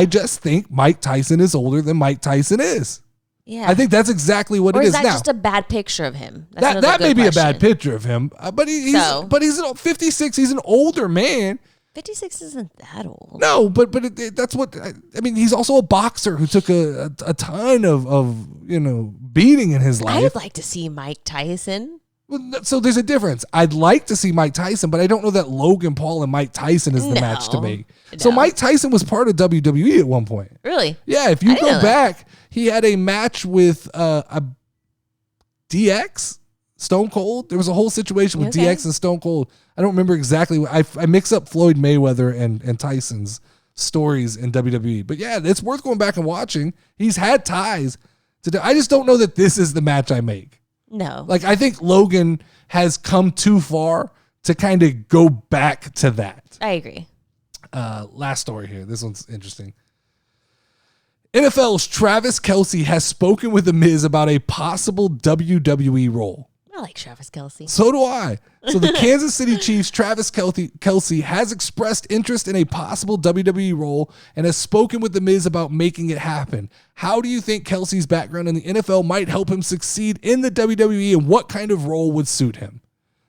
just think Mike Tyson is older than Mike Tyson is. Yeah. I think that's exactly what or it is is that now. just a bad picture of him? That's that may be question. a bad picture of him, but he's 56. He's an older man. 56 isn't that old. No, but that's what I mean. He's also a boxer who took a ton of beating in his life. I would like to see Mike Tyson. So there's a difference. I'd like to see Mike Tyson, but I don't know that Logan Paul and Mike Tyson is the match to make. So Mike Tyson was part of WWE at one point. Really? Yeah. If you go back, he had a match with a DX, Stone Cold. There was a whole situation with DX and Stone Cold. I don't remember exactly. I mix up Floyd Mayweather and Tyson's stories in WWE. But yeah, it's worth going back and watching. He's had ties to. I just don't know that this is the match I make. No. Like, I think Logan has come too far to kind of go back to that. I agree. Last story here. This one's interesting. NFL's Travis Kelce has spoken with The Miz about a possible WWE role. I like Travis Kelce. So do I. So the Kansas City Chiefs' Travis Kelce has expressed interest in a possible WWE role and has spoken with The Miz about making it happen. How do you think Kelce's background in the NFL might help him succeed in the WWE, and what kind of role would suit him?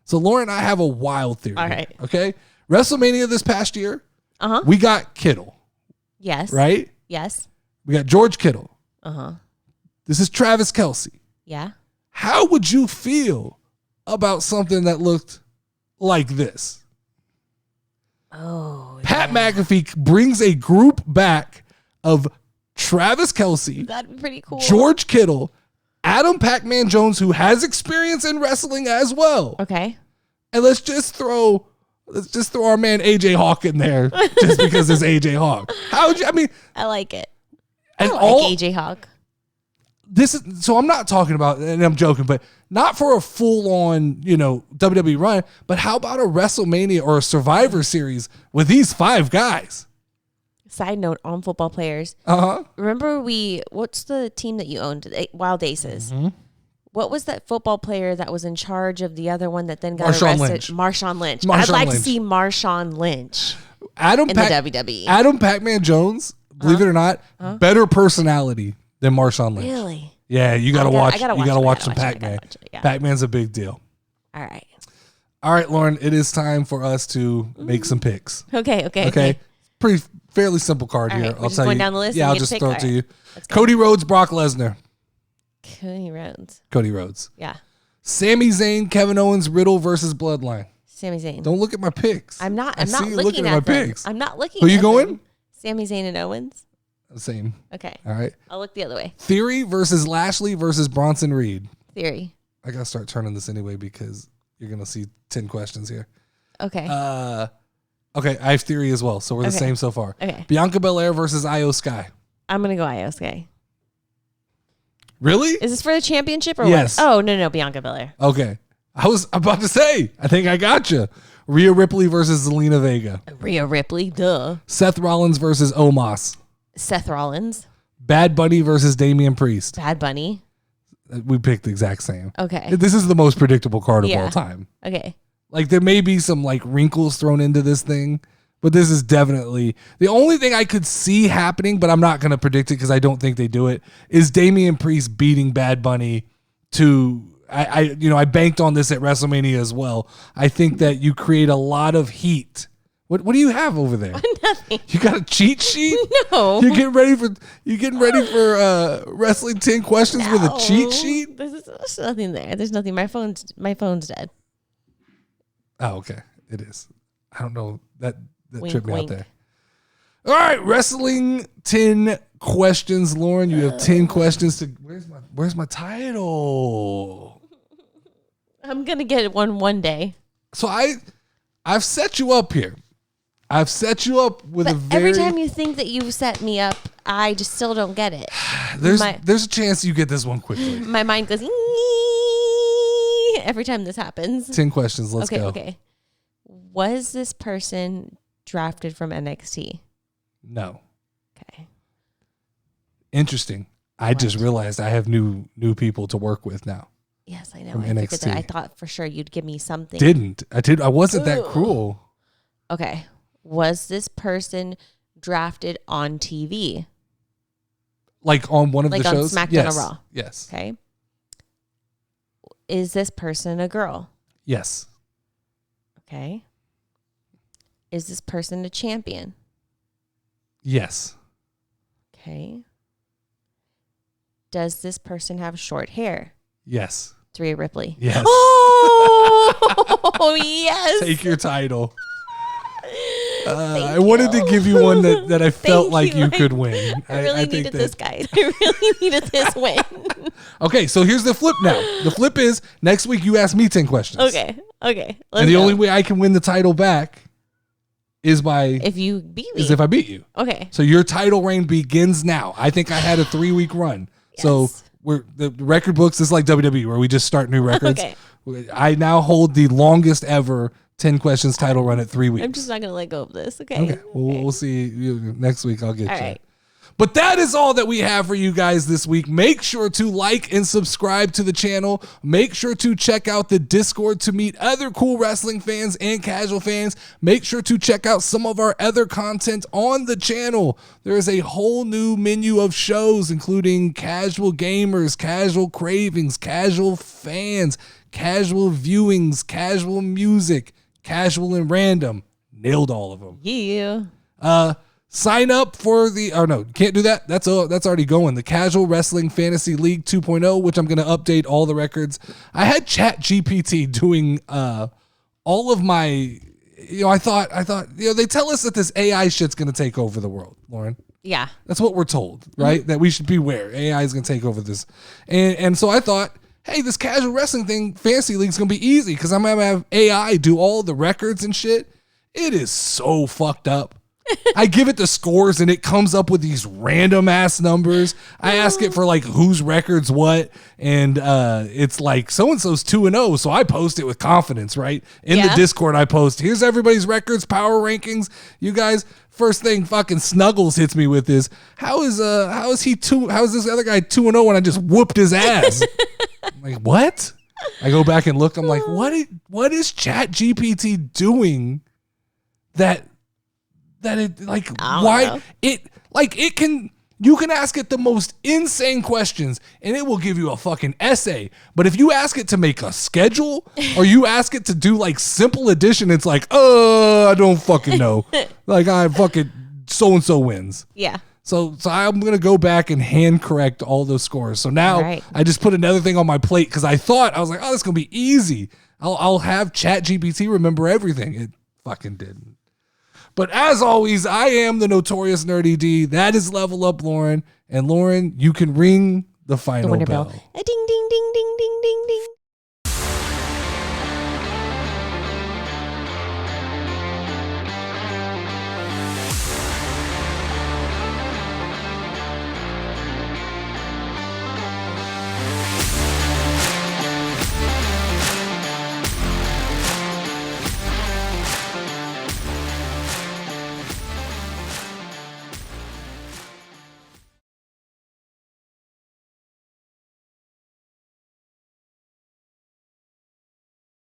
So Lauren and I have a wild theory. All right. Okay? WrestleMania this past year, we got Kittle. Yes. Right? Yes. We got George Kittle. Uh-huh. This is Travis Kelce. Yeah. How would you feel about something that looked like this? Oh, Pat McAfee brings a group back of Travis Kelce, that'd be pretty cool. George Kittle, Adam Pac-Man Jones, who has experience in wrestling as well. Okay. And let's just throw our man AJ Hawk in there just because there's AJ Hawk. I like it. And I like AJ Hawk. So I'm not talking about, and I'm joking, but not for a full-on, WWE run, but how about a WrestleMania or a Survivor Series with these 5 guys? Side note on football players. Remember what's the team that you owned? Wild Aces. Mm-hmm. What was that football player that was in charge of the other one that then got Marshawn arrested? Lynch. Marshawn Lynch. Marshawn I'd like Lynch. to see Marshawn Lynch Adam in the WWE. Adam Pac-Man Jones, believe it or not, better personality than Marshawn Lynch. Really? Yeah, you gotta watch. I gotta You gotta watch some it, I gotta Pac-Man. watch it, yeah. Pac-Man's a big deal. All right. All right, Lauren, it is time for us to make some picks. Okay. Pretty fairly simple card All here. right, we're I'll just tell going you. down the list Yeah, and I'll get just picked? throw it All to right. you. Let's go. Cody Rhodes, Brock Lesnar. Cody Rhodes. Cody Rhodes. Yeah. Sami Zayn, Kevin Owens, Riddle versus Bloodline. Sami Zayn. Don't look at my picks. I'm not I see you looking at my them. picks. I'm not looking Who you at going? them. Sami Zayn and Owens. Same. Okay. All right. I'll look the other way. Theory versus Lashley versus Bronson Reed. Theory. I gotta start turning this anyway because you're gonna see 10 questions here. Okay. Okay, I have Theory as well, so we're the Okay. same so far. Okay. Bianca Belair versus Io Sky. I'm going to go Iosuke. Really? Is this for the championship or Yes. what? Oh, no, Bianca Belair. Okay. I was about to say, I think I got you. Rhea Ripley versus Zelina Vega. Rhea Ripley, duh. Seth Rollins versus Omos. Seth Rollins. Bad Bunny versus Damian Priest. Bad Bunny. We picked the exact same. Okay. This is the most predictable card of Yeah. all time. Okay. Like there may be some like wrinkles thrown into this thing, but this is definitely the only thing I could see happening, but I'm not going to predict it because I don't think they do it, is Damian Priest beating Bad Bunny to I banked on this at WrestleMania as well. I think that you create a lot of heat. What do you have over there? Nothing. You got a cheat sheet? No. You're getting ready for wrestling 10 questions with a cheat sheet? There's nothing there. There's nothing. My phone's dead. Oh, okay. It is. I don't know. That Wink, tripped me wink. out there. All right, wrestling 10 questions, Lauren. You have 10 questions to. Where's my title? I'm gonna get it one day. So I've set you up here. I've set you up with But a very. every time you think that you've set me up, I just still don't get it. there's a chance you get this one quickly. My mind goes every time this happens. 10 questions. Let's go. Okay. Was this person drafted from NXT? No. Okay. Interesting. I just realized I have new people to work with now. Yes, I know. From I figured NXT. that. I thought for sure you'd give me something. I wasn't that cruel. Okay. Was this person drafted on TV? Like on one of Like the on shows? SmackDown Yes. or Raw? Yes. Okay. Is this person a girl? Yes. Okay. Is this person a champion? Yes. Okay. Does this person have short hair? Yes. It's Rhea Ripley. Yes. Oh, yes. Take your title. I wanted to give you one that I felt Thank like you. you could win. I really think needed that- this, guys. I really needed this win. Okay, so here's the flip now. The flip is next week you ask me 10 questions. Okay. Let's And the go. only way I can win the title back is if you beat me. if I beat you. Okay. So your title reign begins now. I think I had a 3-week run. So Yes. the record books is like WWE where we just start new records. Okay. I now hold the longest ever 10 questions title run at 3 weeks. I'm just not going to let go of this. Okay. Okay. We'll see you next week. I'll get All you. right. But that is all that we have for you guys this week. Make sure to like and subscribe to the channel. Make sure to check out the Discord to meet other cool wrestling fans and casual fans. Make sure to check out some of our other content on the channel. There is a whole new menu of shows, including casual gamers, casual cravings, casual fans, casual viewings, casual music, casual and random. Nailed all of them. Yeah. Sign up for can't do that. That's already going. The Casual Wrestling Fantasy League 2.0, which I'm going to update all the records. I had Chat GPT doing all of my, I thought, they tell us that this AI shit's going to take over the world, Lauren. Yeah. That's what we're told, right? That we should beware. AI is going to take over this. And so I thought, hey, this casual wrestling thing, Fantasy League, is going to be easy because I'm going to have AI do all the records and shit. It is so fucked up. I give it the scores and it comes up with these random ass numbers. I ask it for like whose records what, and it's like so and so's 2-0. So I post it with confidence, right? In the Discord, I post, here's everybody's records, power rankings. You guys, first thing fucking Snuggles hits me with is how is this other guy 2-0 when I just whooped his ass? I'm like, what? I go back and look. I'm like, what is Chat GPT doing that it like why know. it can, you can ask it the most insane questions and it will give you a fucking essay. But if you ask it to make a schedule or you ask it to do like simple addition, it's like, I don't fucking know. Like I fucking so and so wins. Yeah. So I'm going to go back and hand correct all those scores. So now I just put another thing on my plate because I was like, oh, this is going to be easy. I'll have Chat GPT remember everything. It fucking didn't. But as always, I am the Notorious Nerdy D. That is Level Up Lauren. And Lauren, you can ring the final bell. A ding, ding, ding, ding, ding, ding, ding.